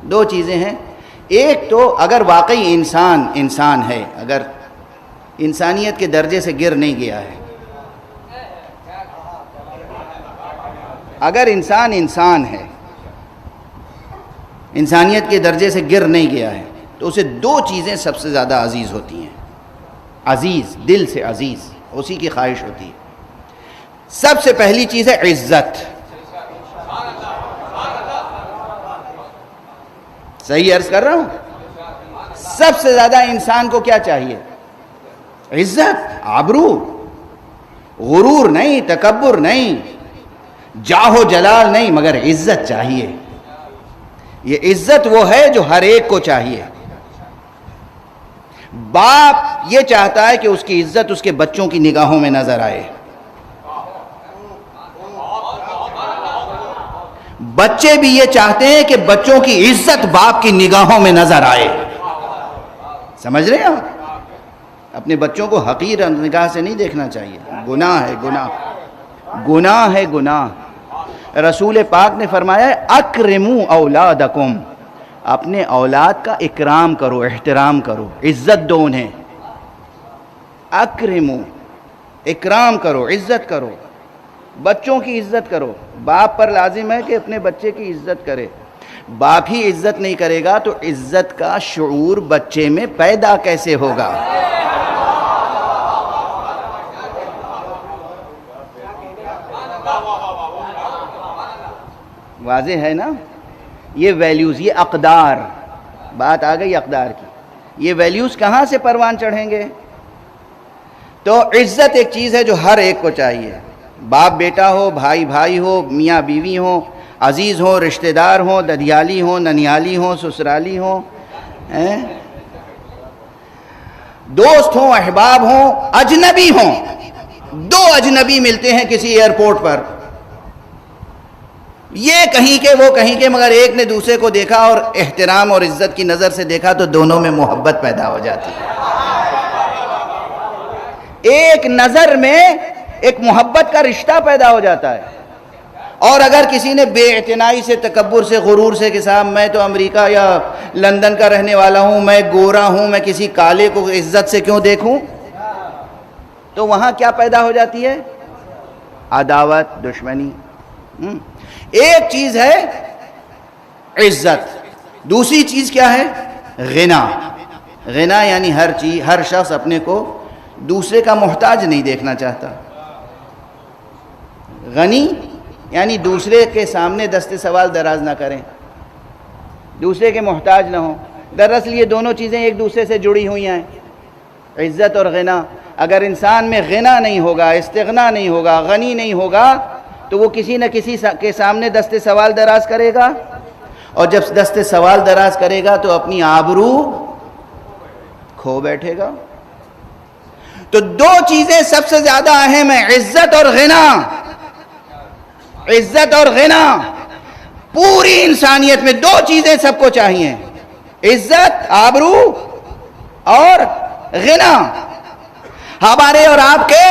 دو چیزیں ہیں. ایک تو اگر واقعی انسان ہے، اگر انسانیت کے درجے سے گر نہیں گیا ہے، اگر انسان ہے، انسانیت کے درجے سے گر نہیں گیا ہے، تو اسے دو چیزیں سب سے زیادہ عزیز ہوتی ہیں. عزیز، دل سے عزیز، اسی کی خواہش ہوتی ہے. سب سے پہلی چیز ہے عزت. صحیح عرض کر رہا ہوں؟ سب سے زیادہ انسان کو کیا چاہیے؟ عزت، آبرو، غرور نہیں، تکبر نہیں، جاہ و جلال نہیں، مگر عزت چاہیے. یہ عزت وہ ہے جو ہر ایک کو چاہیے. باپ یہ چاہتا ہے کہ اس کی عزت اس کے بچوں کی نگاہوں میں نظر آئے، بچے بھی یہ چاہتے ہیں کہ بچوں کی عزت باپ کی نگاہوں میں نظر آئے. سمجھ رہے ہیں آپ؟ اپنے بچوں کو حقیر نگاہ سے نہیں دیکھنا چاہیے. گناہ ہے، گناہ ہے، گناہ. رسول پاک نے فرمایا ہے اکرموا اولادکم، اپنے اولاد کا اکرام کرو، احترام کرو، عزت دو انہیں. اکرموا، اکرام کرو، عزت کرو، بچوں کی عزت کرو. باپ پر لازم ہے کہ اپنے بچے کی عزت کرے. باپ ہی عزت نہیں کرے گا تو عزت کا شعور بچے میں پیدا کیسے ہوگا؟ واضح ہے نا؟ یہ ویلیوز، یہ اقدار، بات آ گئی اقدار کی. یہ ویلیوز کہاں سے پروان چڑھیں گے؟ تو عزت ایک چیز ہے جو ہر ایک کو چاہیے. باپ بیٹا ہو، بھائی بھائی ہو، میاں بیوی ہو، عزیز ہوں، رشتہ دار ہوں، ددیالی ہوں، ننیالی ہوں، سسرالی ہوں، دوست ہوں، احباب ہوں، اجنبی ہوں، دو اجنبی ملتے ہیں کسی ایئرپورٹ پر، یہ کہیں کے وہ کہیں کے، مگر ایک نے دوسرے کو دیکھا اور احترام اور عزت کی نظر سے دیکھا تو دونوں میں محبت پیدا ہو جاتی ہے۔ ایک نظر میں ایک محبت کا رشتہ پیدا ہو جاتا ہے۔ اور اگر کسی نے بے اعتنائی سے، تکبر سے، غرور سے کہ صاحب میں تو امریکہ یا لندن کا رہنے والا ہوں، میں گورا ہوں، میں کسی کالے کو عزت سے کیوں دیکھوں، تو وہاں کیا پیدا ہو جاتی ہے؟ عداوت، دشمنی۔ ایک چیز ہے عزت، دوسری چیز کیا ہے؟ غنا۔ غنا یعنی ہر شخص اپنے کو دوسرے کا محتاج نہیں دیکھنا چاہتا۔ غنی یعنی دوسرے کے سامنے دست سوال دراز نہ کریں، دوسرے کے محتاج نہ ہوں۔ دراصل یہ دونوں چیزیں ایک دوسرے سے جڑی ہوئی ہیں، عزت اور غنا۔ اگر انسان میں غنا نہیں ہوگا، استغنا نہیں ہوگا، غنی نہیں ہوگا، تو وہ کسی نہ کسی کے سامنے دست سوال دراز کرے گا، اور جب دست سوال دراز کرے گا تو اپنی آبرو کھو بیٹھے گا۔ تو دو چیزیں سب سے زیادہ اہم ہیں، عزت اور غنا۔ عزت اور غنا، پوری انسانیت میں دو چیزیں سب کو چاہیے، عزت، آبرو اور غنا۔ ہمارے اور آپ کے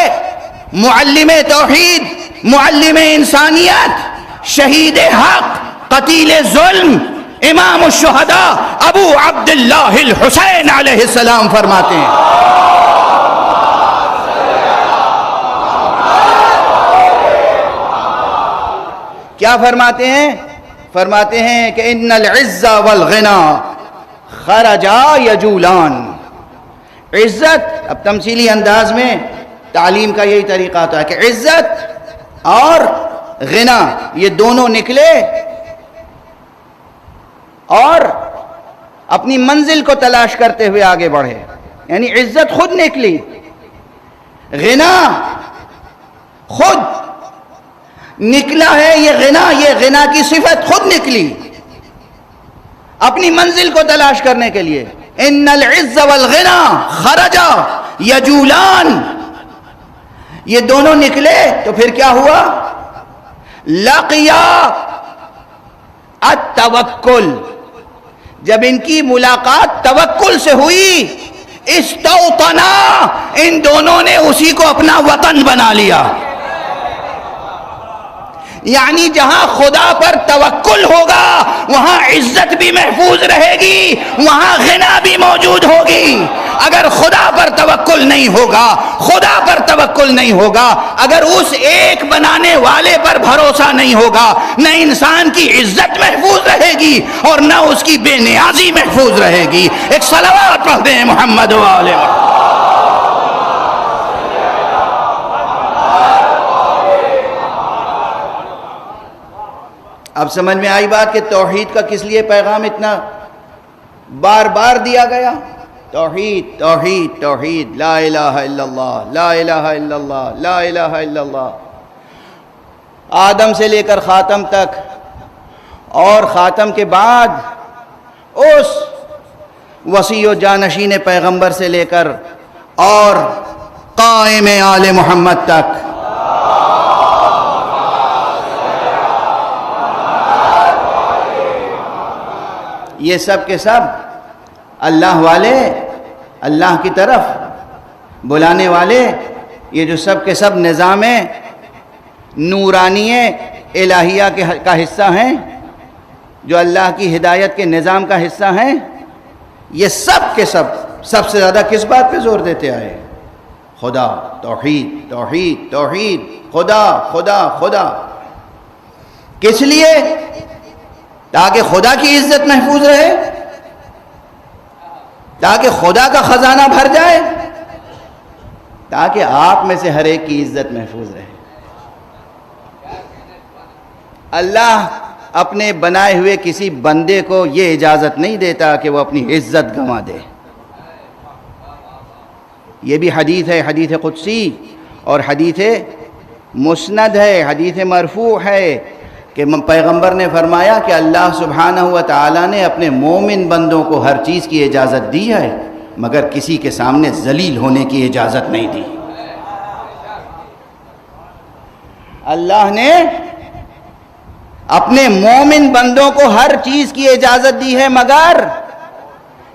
معلم توحید، معلم انسانیت، شہید حق، قتیل ظلم، امام الشہداء ابو عبداللہ الحسین علیہ السلام فرماتے ہیں، کیا فرماتے ہیں؟ فرماتے ہیں کہ ان العز والغنا خرجا یجولان۔ عزت، اب تمثیلی انداز میں تعلیم کا یہی طریقہ ہوتا ہے کہ عزت اور غنا یہ دونوں نکلے اور اپنی منزل کو تلاش کرتے ہوئے آگے بڑھے۔ یعنی عزت خود نکلی، غنا خود نکلا ہے، یہ غنا کی صفت خود نکلی اپنی منزل کو تلاش کرنے کے لیے۔ ان العز والغنا خرجا یجولان، یہ دونوں نکلے تو پھر کیا ہوا؟ لقیا التوکل، جب ان کی ملاقات توکل سے ہوئی، استوطنا، ان دونوں نے اسی کو اپنا وطن بنا لیا۔ یعنی جہاں خدا پر توکل ہوگا وہاں عزت بھی محفوظ رہے گی، وہاں غنا بھی موجود ہوگی۔ اگر خدا پر توکل نہیں ہوگا، خدا پر توکل نہیں ہوگا، اگر اس ایک بنانے والے پر بھروسہ نہیں ہوگا، نہ انسان کی عزت محفوظ رہے گی اور نہ اس کی بے نیازی محفوظ رہے گی۔ ایک صلوات پڑھ دیں محمد و آل محمد۔ اب سمجھ میں آئی بات کہ توحید کا کس لیے پیغام اتنا بار بار دیا گیا؟ توحید، توحید، توحید، لا الہ الا اللہ، لا الہ الا اللہ، لا الہ الا اللہ۔ آدم سے لے کر خاتم تک، اور خاتم کے بعد اس وصی و جانشین پیغمبر سے لے کر اور قائم آل محمد تک، یہ سب کے سب اللہ والے، اللہ کی طرف بلانے والے، یہ جو سب کے سب نظام نورانی الہیہ کا حصہ ہیں، جو اللہ کی ہدایت کے نظام کا حصہ ہیں، یہ سب کے سب سب سے زیادہ کس بات پہ زور دیتے آئے؟ خدا، توحید، توحید، توحید، خدا، خدا، خدا۔ کس لیے؟ تاکہ خدا کی عزت محفوظ رہے، تاکہ خدا کا خزانہ بھر جائے، تاکہ آپ میں سے ہر ایک کی عزت محفوظ رہے۔ اللہ اپنے بنائے ہوئے کسی بندے کو یہ اجازت نہیں دیتا کہ وہ اپنی عزت گنوا دے۔ یہ بھی حدیث ہے، حدیث قدسی اور حدیث مسند ہے، حدیث مرفوع ہے کہ پیغمبر نے فرمایا کہ اللہ سبحانہ و تعالیٰ نے اپنے مومن بندوں کو ہر چیز کی اجازت دی ہے مگر کسی کے سامنے ذلیل ہونے کی اجازت نہیں دی۔ اللہ نے اپنے مومن بندوں کو ہر چیز کی اجازت دی ہے مگر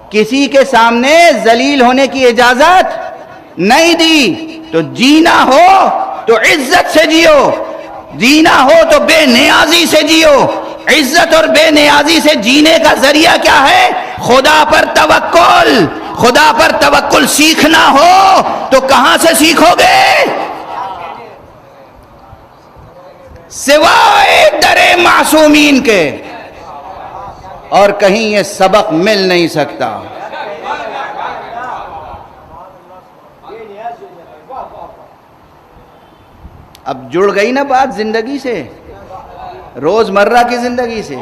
کسی کے سامنے ذلیل ہونے کی اجازت نہیں دی۔ تو جینا ہو تو عزت سے جیو، جینا ہو تو بے نیازی سے جیو۔ عزت اور بے نیازی سے جینے کا ذریعہ کیا ہے؟ خدا پر توکل۔ خدا پر توکل سیکھنا ہو تو کہاں سے سیکھو گے؟ سوائے در معصومین کے اور کہیں یہ سبق مل نہیں سکتا۔ اب جڑ گئی نا بات زندگی سے، روزمرہ کی زندگی سے۔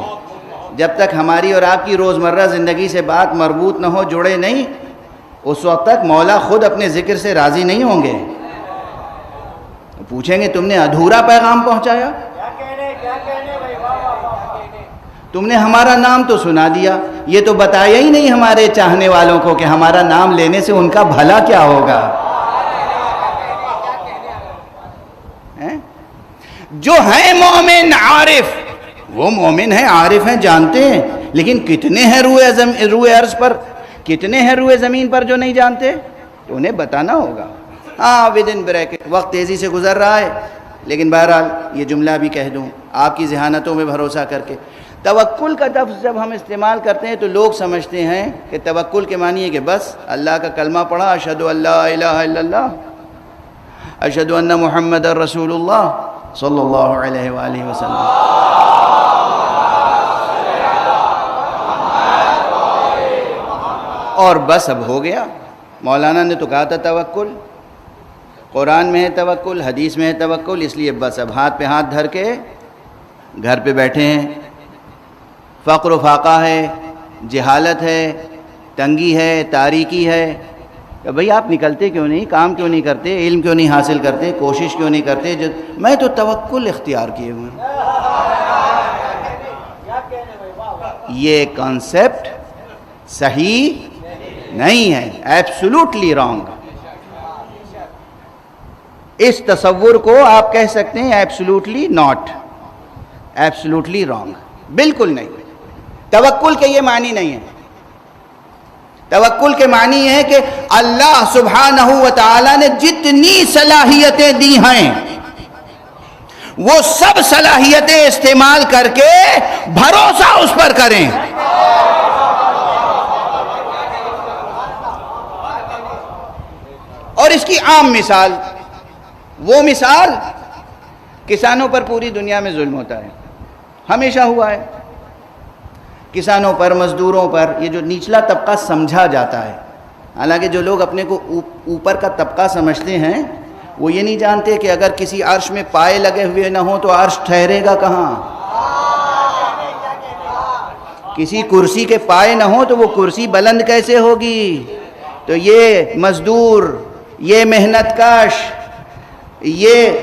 جب تک ہماری اور آپ کی روزمرہ زندگی سے بات مربوط نہ ہو، جڑے نہیں، اس وقت تک مولا خود اپنے ذکر سے راضی نہیں ہوں گے۔ پوچھیں گے تم نے ادھورا پیغام پہنچایا، تم نے ہمارا نام تو سنا دیا، یہ تو بتایا ہی نہیں ہمارے چاہنے والوں کو کہ ہمارا نام لینے سے ان کا بھلا کیا ہوگا۔ جو ہیں مومن عارف، وہ مومن ہیں، عارف ہیں، جانتے ہیں، لیکن کتنے ہیں روئے ارض پر، کتنے ہیں روئے زمین پر جو نہیں جانتے؟ تو انہیں بتانا ہوگا۔ ہاں ودن بریکٹ، وقت تیزی سے گزر رہا ہے، لیکن بہرحال یہ جملہ بھی کہہ دوں آپ کی ذہانتوں میں بھروسہ کر کے۔ توکل کا لفظ جب ہم استعمال کرتے ہیں تو لوگ سمجھتے ہیں کہ توکل کے معنی ہے کہ بس اللہ کا کلمہ پڑھا، اشہد ان لا الہ الا اللہ، اشہد ان محمد رسول اللہ صلی اللہ علیہ وآلہ وسلم۔ اور بس اب ہو گیا۔ مولانا نے تو کہا تھا توکل، قرآن میں ہے توکل، حدیث میں ہے توکل، اس لیے بس اب ہاتھ پہ ہاتھ دھر کے گھر پہ بیٹھے ہیں۔ فقر و فاقہ ہے، جہالت ہے، تنگی ہے، تاریکی ہے، کہ بھئی آپ نکلتے کیوں نہیں، کام کیوں نہیں کرتے، علم کیوں نہیں حاصل کرتے، کوشش کیوں نہیں کرتے؟ میں تو توکل اختیار کیے ہوئے ہوں۔ یہ کانسیپٹ صحیح نہیں ہے، ایبسولوٹلی رانگ۔ اس تصور کو آپ کہہ سکتے ہیں ایبسولوٹلی ناٹ، ایبسولوٹلی رانگ، بالکل نہیں۔ توکل کے یہ معنی نہیں ہے۔ توکل کے معنی ہے کہ اللہ سبحانہ و تعالی نے جتنی صلاحیتیں دی ہیں وہ سب صلاحیتیں استعمال کر کے بھروسہ اس پر کریں۔ اور اس کی عام مثال، وہ مثال کسانوں پر پوری دنیا میں ظلم ہوتا ہے، ہمیشہ ہوا ہے۔ کسانوں پر، مزدوروں پر، یہ جو نچلا طبقہ سمجھا جاتا ہے، حالانکہ جو لوگ اپنے کو اوپر کا طبقہ سمجھتے ہیں وہ یہ نہیں جانتے کہ اگر کسی عرش میں پائے لگے ہوئے نہ ہوں تو عرش ٹھہرے گا کہاں؟ کسی کرسی کے پائے نہ ہوں تو وہ کرسی بلند کیسے ہوگی؟ تو یہ مزدور، یہ محنت کش، یہ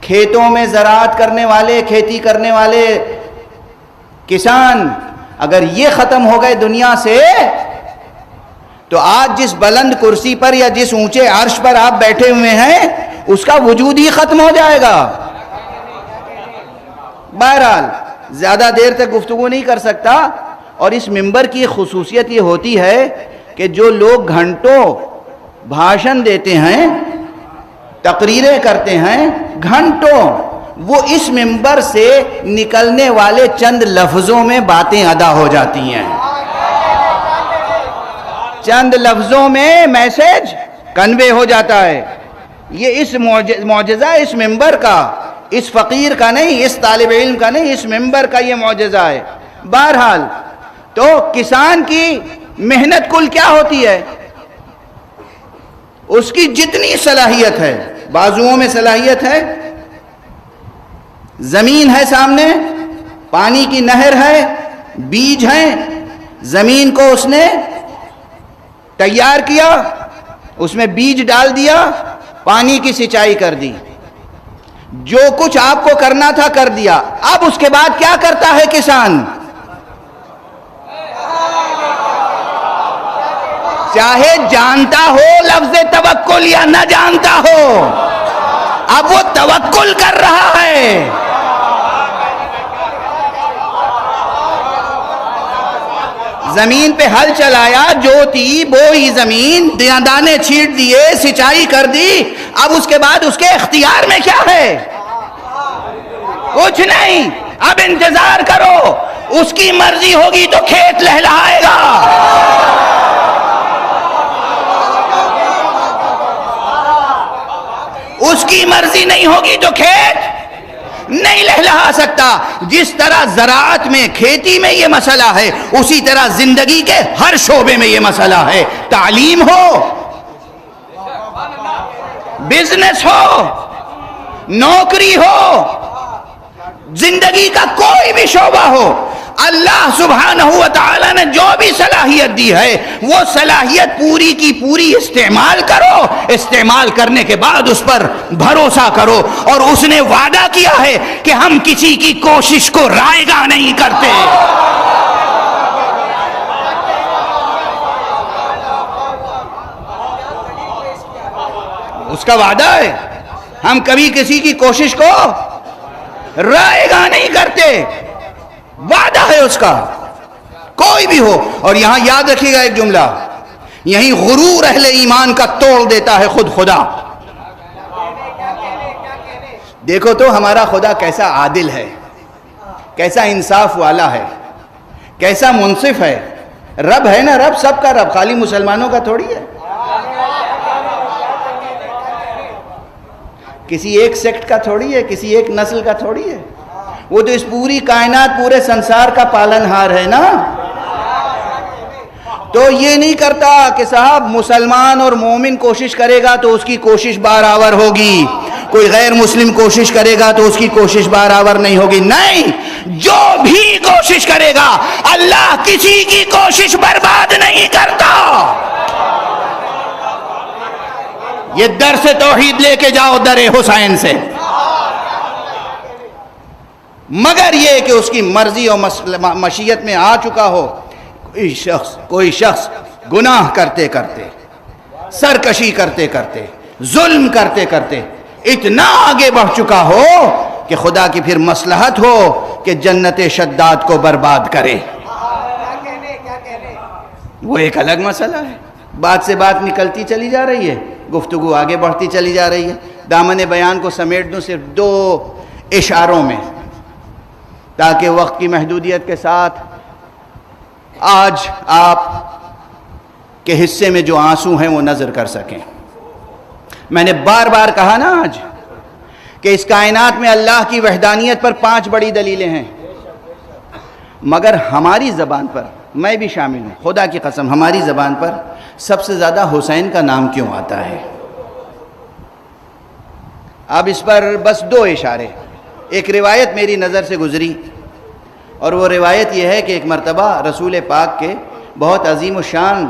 کھیتوں میں زراعت کرنے والے، کھیتی کرنے والے کسان، اگر یہ ختم ہو گئے دنیا سے تو آج جس بلند کرسی پر یا جس اونچے عرش پر آپ بیٹھے ہوئے ہیں اس کا وجود ہی ختم ہو جائے گا۔ بہرحال زیادہ دیر تک گفتگو نہیں کر سکتا، اور اس منبر کی خصوصیت یہ ہوتی ہے کہ جو لوگ گھنٹوں بھاشن دیتے ہیں، تقریریں کرتے ہیں گھنٹوں، وہ اس منبر سے نکلنے والے چند لفظوں میں باتیں ادا ہو جاتی ہیں، چند لفظوں میں میسج کنوے ہو جاتا ہے۔ یہ اس معجزہ اس منبر کا، اس فقیر کا نہیں، اس طالب علم کا نہیں، اس منبر کا یہ معجزہ ہے۔ بہرحال تو کسان کی محنت کل کیا ہوتی ہے؟ اس کی جتنی صلاحیت ہے، بازوؤں میں صلاحیت ہے، زمین ہے سامنے، پانی کی نہر ہے، بیج ہیں، زمین کو اس نے تیار کیا، اس میں بیج ڈال دیا، پانی کی سینچائی کر دی، جو کچھ آپ کو کرنا تھا کر دیا، اب اس کے بعد کیا کرتا ہے کسان؟ چاہے جانتا ہو لفظ توکل یا نہ جانتا ہو، اب وہ توکل کر رہا ہے۔ زمین پہ ہل چلایا، جوتی بوئی زمین، دانے چھیٹ دیے، سچائی کر دی، اب اس کے بعد اس کے اختیار میں کیا ہے؟ کچھ نہیں، اب انتظار کرو، اس کی مرضی ہوگی تو کھیت لہلہائے گا، اس کی مرضی نہیں ہوگی تو کھیت نہیں لہلہا سکتا۔ جس طرح زراعت میں، کھیتی میں یہ مسئلہ ہے، اسی طرح زندگی کے ہر شعبے میں یہ مسئلہ ہے۔ تعلیم ہو، بزنس ہو، نوکری ہو، زندگی کا کوئی بھی شعبہ ہو، اللہ سبحانہ و تعالی نے جو بھی صلاحیت دی ہے وہ صلاحیت پوری کی پوری استعمال کرو، استعمال کرنے کے بعد اس پر بھروسہ کرو، اور اس نے وعدہ کیا ہے کہ ہم کسی کی کوشش کو رائیگاں نہیں کرتے۔ اس کا وعدہ ہے، ہم کبھی کسی کی کوشش کو رائیگاں نہیں کرتے، وعدہ ہے اس کا، کوئی بھی ہو۔ اور یہاں یاد رکھیے گا ایک جملہ، یہیں غرور اہل ایمان کا توڑ دیتا ہے خود خدا۔ دیکھو تو ہمارا خدا کیسا عادل ہے، کیسا انصاف والا ہے، کیسا منصف ہے۔ رب ہے نا، رب سب کا رب، خالی مسلمانوں کا تھوڑی ہے، کسی ایک سیکٹ کا تھوڑی ہے، کسی ایک نسل کا تھوڑی ہے، وہ تو اس پوری کائنات، پورے سنسار کا پالن ہار ہے نا۔ تو یہ نہیں کرتا کہ صاحب مسلمان اور مومن کوشش کرے گا تو اس کی کوشش برابر ہوگی، کوئی غیر مسلم کوشش کرے گا تو اس کی کوشش برابر نہیں ہوگی، نہیں، جو بھی کوشش کرے گا اللہ کسی کی کوشش برباد نہیں کرتا۔ یہ درس توحید لے کے جاؤ در حسین سے، مگر یہ کہ اس کی مرضی اور مشیت میں آ چکا ہو، کوئی شخص گناہ کرتے کرتے، سرکشی کرتے کرتے، ظلم کرتے کرتے اتنا آگے بڑھ چکا ہو کہ خدا کی پھر مصلحت ہو کہ جنت شداد کو برباد کرے، وہ ایک الگ مسئلہ ہے۔ بات سے بات نکلتی چلی جا رہی ہے، گفتگو آگے بڑھتی چلی جا رہی ہے۔ دامن بیان کو سمیٹ دوں صرف 2 اشاروں میں، تاکہ وقت کی محدودیت کے ساتھ آج آپ کے حصے میں جو آنسو ہیں وہ نظر کر سکیں۔ میں نے بار بار کہا نا آج کہ اس کائنات میں اللہ کی وحدانیت پر 5 بڑی دلیلیں ہیں، مگر ہماری زبان پر، میں بھی شامل ہوں، خدا کی قسم ہماری زبان پر سب سے زیادہ حسین کا نام کیوں آتا ہے؟ اب اس پر بس 2 اشارے۔ ایک روایت میری نظر سے گزری، اور وہ روایت یہ ہے کہ ایک مرتبہ رسول پاک کے بہت عظیم الشان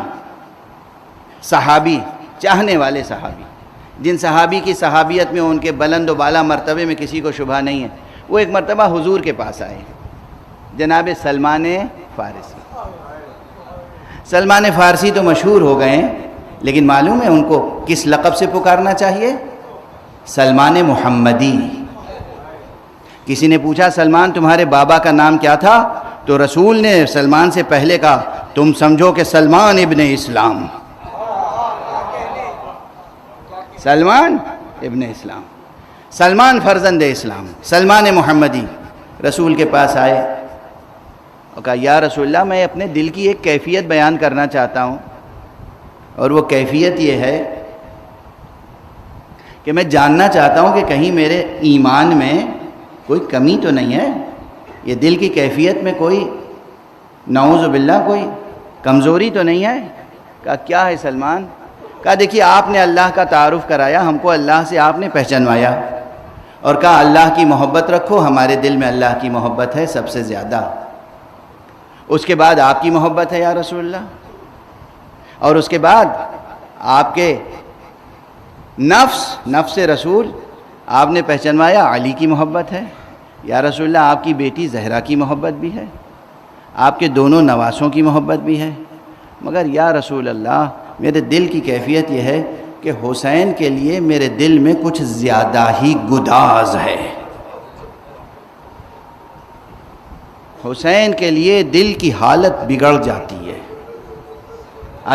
صحابی، چاہنے والے صحابی، جن صحابی کی صحابیت میں ان کے بلند و بالا مرتبے میں کسی کو شبہ نہیں ہے، وہ ایک مرتبہ حضور کے پاس آئے، جناب سلمان فارسی۔ سلمان فارسی تو مشہور ہو گئے ہیں، لیکن معلوم ہے ان کو کس لقب سے پکارنا چاہیے؟ سلمان محمدی۔ کسی نے پوچھا سلمان تمہارے بابا کا نام کیا تھا؟ تو رسول نے سلمان سے پہلے کہا تم سمجھو کہ سلمان ابن اسلام، سلمان ابن اسلام، سلمان فرزند اسلام، سلمان محمدی۔ رسول کے پاس آئے اور کہا یا رسول اللہ میں اپنے دل کی ایک کیفیت بیان کرنا چاہتا ہوں، اور وہ کیفیت یہ ہے کہ میں جاننا چاہتا ہوں کہ کہیں میرے ایمان میں کوئی کمی تو نہیں ہے، یہ دل کی کیفیت میں کوئی نعوذ باللہ کوئی کمزوری تو نہیں ہے؟ کہا کیا ہے سلمان؟ کہا دیکھیے آپ نے اللہ کا تعارف کرایا ہم کو، اللہ سے آپ نے پہچانوایا، اور کہا اللہ کی محبت رکھو، ہمارے دل میں اللہ کی محبت ہے سب سے زیادہ، اس کے بعد آپ کی محبت ہے یا رسول اللہ، اور اس کے بعد آپ کے نفس رسول آپ نے پہچانوایا علی کی محبت ہے، یا رسول اللہ آپ کی بیٹی زہرا کی محبت بھی ہے، آپ کے دونوں نواسوں کی محبت بھی ہے، مگر یا رسول اللہ میرے دل کی کیفیت یہ ہے کہ حسین کے لیے میرے دل میں کچھ زیادہ ہی گداز ہے، حسین کے لیے دل کی حالت بگڑ جاتی ہے،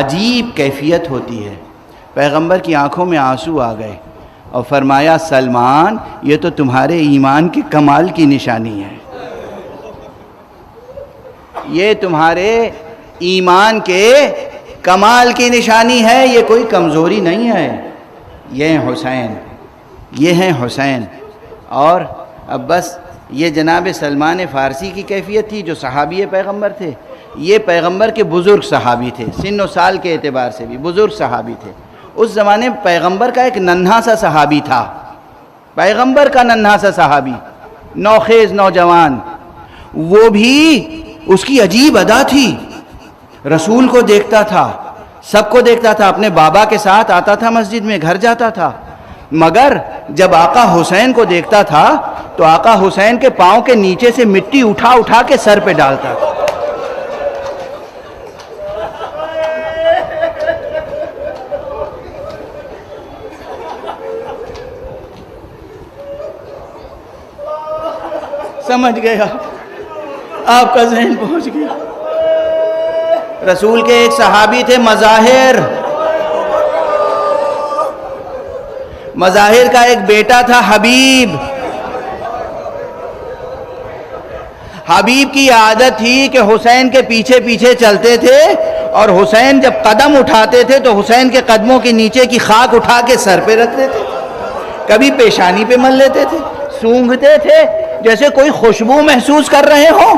عجیب کیفیت ہوتی ہے۔ پیغمبر کی آنکھوں میں آنسو آ گئے اور فرمایا سلمان یہ تو تمہارے ایمان کے کمال کی نشانی ہے، یہ تمہارے ایمان کے کمال کی نشانی ہے، یہ کوئی کمزوری نہیں ہے، یہ ہیں حسین، یہ ہیں حسین۔ اور اب بس یہ جناب سلمان فارسی کی کیفیت تھی جو صحابی پیغمبر تھے، یہ پیغمبر کے بزرگ صحابی تھے، سن و سال کے اعتبار سے بھی بزرگ صحابی تھے۔ اس زمانے میں پیغمبر کا ایک ننھا سا صحابی تھا، پیغمبر کا ننھا سا صحابی، نوخیز نوجوان، وہ بھی اس کی عجیب ادا تھی، رسول کو دیکھتا تھا، سب کو دیکھتا تھا، اپنے بابا کے ساتھ آتا تھا مسجد میں، گھر جاتا تھا، مگر جب آقا حسین کو دیکھتا تھا تو آقا حسین کے پاؤں کے نیچے سے مٹی اٹھا اٹھا کے سر پہ ڈالتا تھا۔ سمجھ گیا، آپ کا ذہن پہنچ گیا۔ رسول کے ایک صحابی تھے مظاہر کا ایک بیٹا تھا حبیب کی عادت تھی کہ حسین کے پیچھے پیچھے چلتے تھے، اور حسین جب قدم اٹھاتے تھے تو حسین کے قدموں کے نیچے کی خاک اٹھا کے سر پہ رکھتے تھے، کبھی پیشانی پہ مل لیتے تھے، سونگھتے تھے جیسے کوئی خوشبو محسوس کر رہے ہوں۔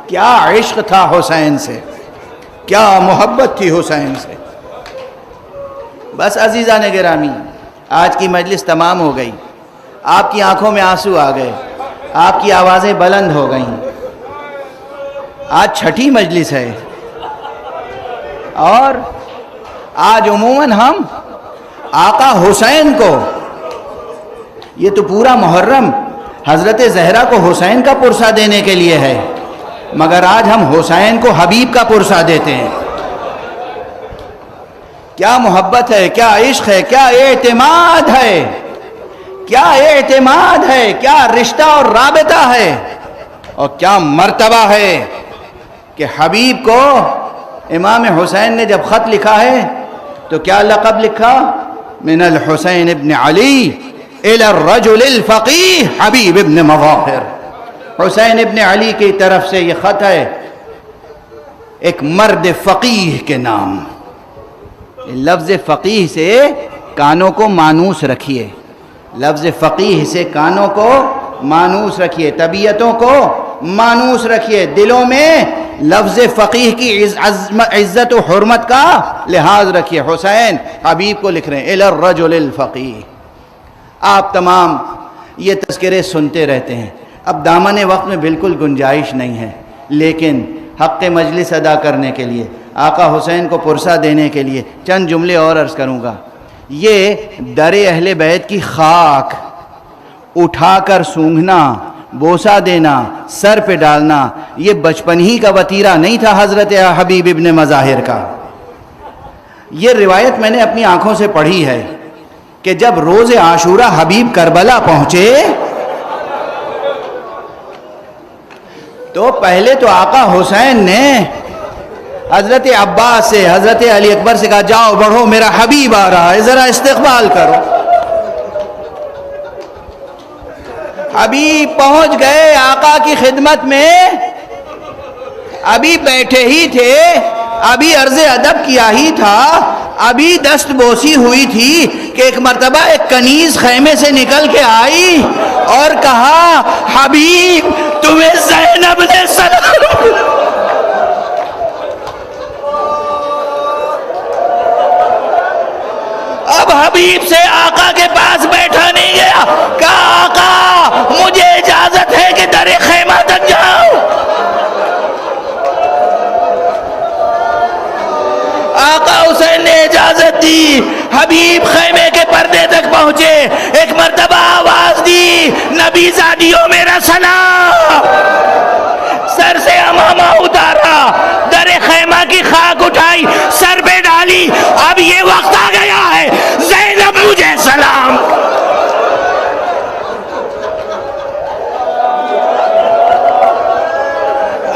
کیا عشق تھا حسین سے، کیا محبت تھی حسین سے۔ بس عزیزان گرامی، آج کی مجلس تمام ہو گئی، آپ کی آنکھوں میں آنسو آ گئے، آپ کی آوازیں بلند ہو گئیں۔ آج چھٹی مجلس ہے، اور آج عموماً ہم آقا حسین کو، یہ تو پورا محرم حضرت زہرا کو حسین کا پرسہ دینے کے لیے ہے، مگر آج ہم حسین کو حبیب کا پرسہ دیتے ہیں۔ کیا محبت ہے، کیا عشق ہے، کیا اعتماد ہے، کیا اعتماد ہے، کیا رشتہ اور رابطہ ہے، اور کیا مرتبہ ہے کہ حبیب کو امام حسین نے جب خط لکھا ہے تو کیا لقب لکھا؟ من الحسین ابن علی الى الرجل الفقیہ حبیب ابن مظاہر۔ حسین ابن علی کی طرف سے یہ خط ہے ایک مرد فقیہ کے نام۔ لفظ فقیہ سے کانوں کو مانوس رکھیے، لفظ فقیہ سے کانوں کو مانوس رکھیے، طبیعتوں کو مانوس رکھیے، دلوں میں لفظ فقیہ کی عزت و حرمت کا لحاظ رکھیے۔ حسین حبیب کو لکھ رہے ہیں الی الرجل الفقیہ۔ آپ تمام یہ تذکرے سنتے رہتے ہیں، اب دامن وقت میں بالکل گنجائش نہیں ہے، لیکن حق مجلس ادا کرنے کے لیے، آقا حسین کو پرسہ دینے کے لیے چند جملے اور عرض کروں گا۔ یہ در اہل بیت کی خاک اٹھا کر سونگھنا، بوسہ دینا، سر پہ ڈالنا، یہ بچپن ہی کا وتیرہ نہیں تھا حضرت حبیب ابن مظاہر کا۔ یہ روایت میں نے اپنی آنکھوں سے پڑھی ہے کہ جب روز عاشورہ حبیب کربلا پہنچے تو پہلے تو آقا حسین نے حضرت عباس سے، حضرت علی اکبر سے کہا جاؤ بڑھو میرا حبیب آ رہا ہے، ذرا استقبال کرو۔ حبیب پہنچ گئے آقا کی خدمت میں، ابھی بیٹھے ہی تھے، ابھی عرض ادب کیا ہی تھا، ابھی دست بوسی ہوئی تھی کہ ایک مرتبہ ایک کنیز خیمے سے نکل کے آئی اور کہا حبیب تمہیں زینب نے سلام۔ اب حبیب سے آقا کے پاس بیٹھا نہیں گیا، کہا آقا مجھے اجازت ہے کہ در خیمہ تک جاؤں۔ آقا حسین نے اجازت دی، حبیب خیمے کے پردے تک پہنچے، ایک مرتبہ آواز دی، نبی زادیوں میرا سلام، سر سے امامہ اتارا، در خیمہ کی خاک اٹھائی، سر پہ ڈالی، اب یہ وقت آ گیا ہے، زینب مجھے سلام۔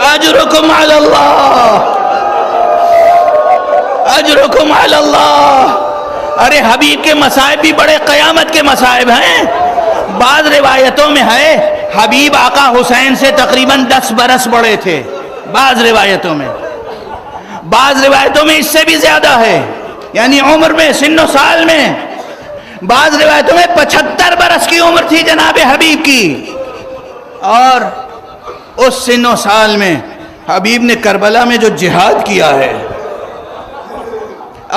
اجرکم علی اللہ، اجرکم علی اللہ۔ ارے حبیب کے مصائب بھی بڑے قیامت کے مصائب ہیں۔ بعض روایتوں میں ہے حبیب آقا حسین سے تقریباً 10 برس بڑے تھے، بعض روایتوں میں، بعض روایتوں میں اس سے بھی زیادہ ہے، یعنی عمر میں، سن و سال میں، بعض روایتوں میں 75 برس کی عمر تھی جناب حبیب کی۔ اور اس سن و سال میں حبیب نے کربلا میں جو جہاد کیا ہے،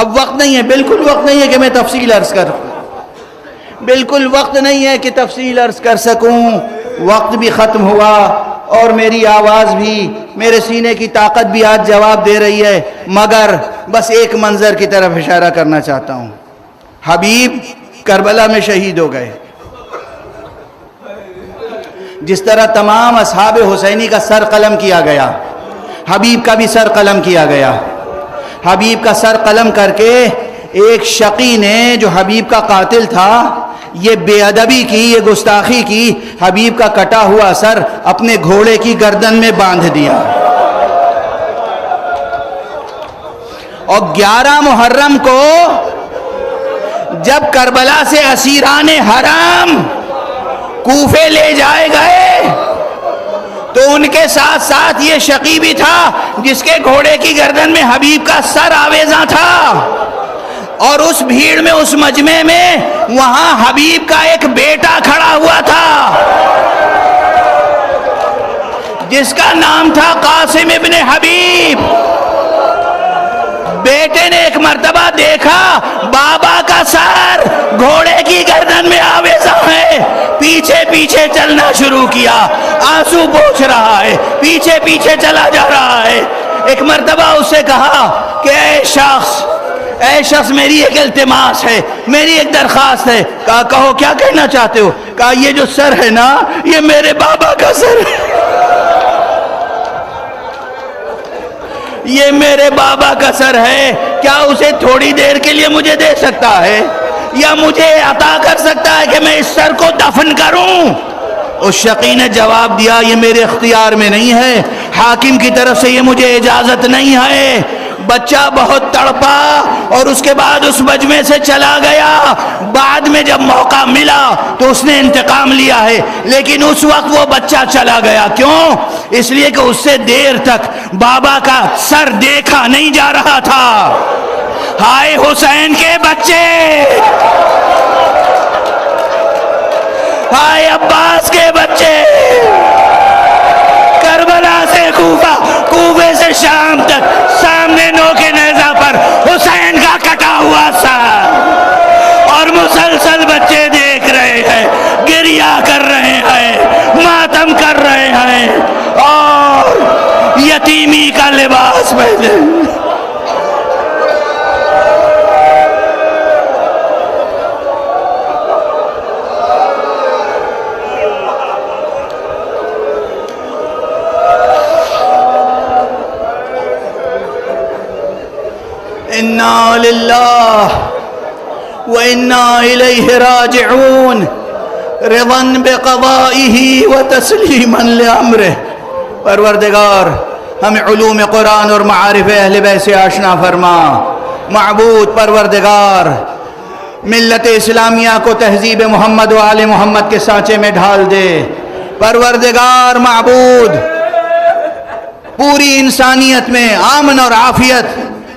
اب وقت نہیں ہے، بالکل وقت نہیں ہے کہ میں تفصیل عرض کروں، بالکل وقت نہیں ہے کہ تفصیل عرض کر سکوں، وقت بھی ختم ہوا اور میری آواز بھی، میرے سینے کی طاقت بھی آج جواب دے رہی ہے، مگر بس ایک منظر کی طرف اشارہ کرنا چاہتا ہوں۔ حبیب کربلا میں شہید ہو گئے، جس طرح تمام اصحاب حسینی کا سر قلم کیا گیا، حبیب کا بھی سر قلم کیا گیا۔ حبیب کا سر قلم کر کے ایک شقی نے، جو حبیب کا قاتل تھا، یہ بے ادبی کی، یہ گستاخی کی، حبیب کا کٹا ہوا سر اپنے گھوڑے کی گردن میں باندھ دیا، اور 11 محرم کو جب کربلا سے اسیران حرام کوفے لے جائے گئے تو ان کے ساتھ ساتھ یہ شقی بھی تھا جس کے گھوڑے کی گردن میں حبیب کا سر آویزاں تھا، اور اس بھیڑ میں، اس مجمع میں، وہاں حبیب کا ایک بیٹا کھڑا ہوا تھا جس کا نام تھا قاسم ابن حبیب۔ بیٹے نے ایک مرتبہ دیکھا بابا کا سر گھوڑے کی گردن میں آویزاں ہے، پیچھے پیچھے چلنا شروع کیا، آنسو پوچھ رہا ہے، پیچھے پیچھے چلا جا رہا ہے۔ ایک مرتبہ اسے کہا کہ اے شخص میری ایک التماس ہے، میری ایک درخواست ہے۔ کہا کہو کیا کہنا چاہتے ہو؟ کہا یہ جو سر ہے نا، یہ میرے بابا کا سر ہے، یہ میرے بابا کا سر ہے، کیا اسے تھوڑی دیر کے لیے مجھے دے سکتا ہے یا مجھے عطا کر سکتا ہے کہ میں اس سر کو دفن کروں؟ اس شقی نے جواب دیا یہ میرے اختیار میں نہیں ہے، حاکم کی طرف سے یہ مجھے اجازت نہیں ہے۔ بچہ بہت تڑپا اور اس کے بعد اس مجمع سے چلا گیا۔ بعد میں جب موقع ملا تو اس نے انتقام لیا ہے، لیکن اس وقت وہ بچہ چلا گیا۔ کیوں؟ اس لیے کہ اس سے دیر تک بابا کا سر دیکھا نہیں جا رہا تھا۔ ہائے حسین کے بچے، ہائے عباس کے بچے، کربلا سے کوفہ، کوفے سے شام تک، سامنے نوکے نیزہ پر حسین کا کٹا ہوا سر، اور مسلسل بچے دیکھ رہے ہیں، گریہ کر رہے ہیں، ماتم کر رہے ہیں، اور یتیمی کا لباس پہنے۔ اِنَّا لِلَّهِ وَإِنَّا إِلَيْهِ رَاجِعُونَ رِضًا بِقَضَائِهِ وَتَسْلِيمًا لِأَمْرِهِ۔ پروردگار ہمیں علوم قرآن اور معارف اہل بیت سے آشنا فرما۔ معبود پروردگار ملت اسلامیہ کو تہذیب محمد و آل محمد کے سانچے میں ڈھال دے۔ پروردگار معبود پوری انسانیت میں امن اور عافیت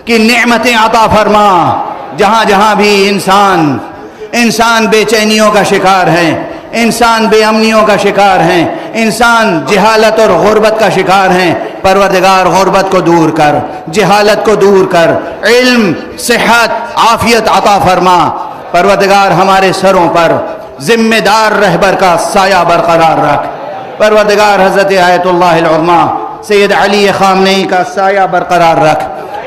کی نعمتیں عطا فرما۔ جہاں جہاں بھی انسان بے چینیوں کا شکار ہے، انسان بے امنیوں کا شکار ہیں، انسان جہالت اور غربت کا شکار ہیں، پروردگار غربت کو دور کر، جہالت کو دور کر، علم، صحت، عافیت عطا فرما۔ پروردگار ہمارے سروں پر ذمہ دار رہبر کا سایہ برقرار رکھ۔ پروردگار حضرت آیت اللہ العظمیٰ سید علی خامنئی کا سایہ برقرار رکھ۔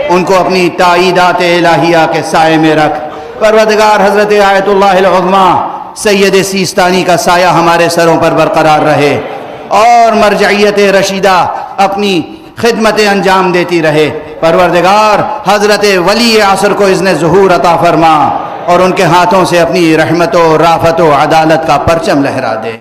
ان کو اپنی تائیدات الہیہ کے سائے میں رکھ۔ پروردگار حضرت آیت اللہ العظمیٰ سید سیستانی کا سایہ ہمارے سروں پر برقرار رہے اور مرجعیت رشیدہ اپنی خدمت انجام دیتی رہے۔ پروردگار حضرت ولی عصر کو اذن ظہور عطا فرما اور ان کے ہاتھوں سے اپنی رحمت و رافت و عدالت کا پرچم لہرا دے۔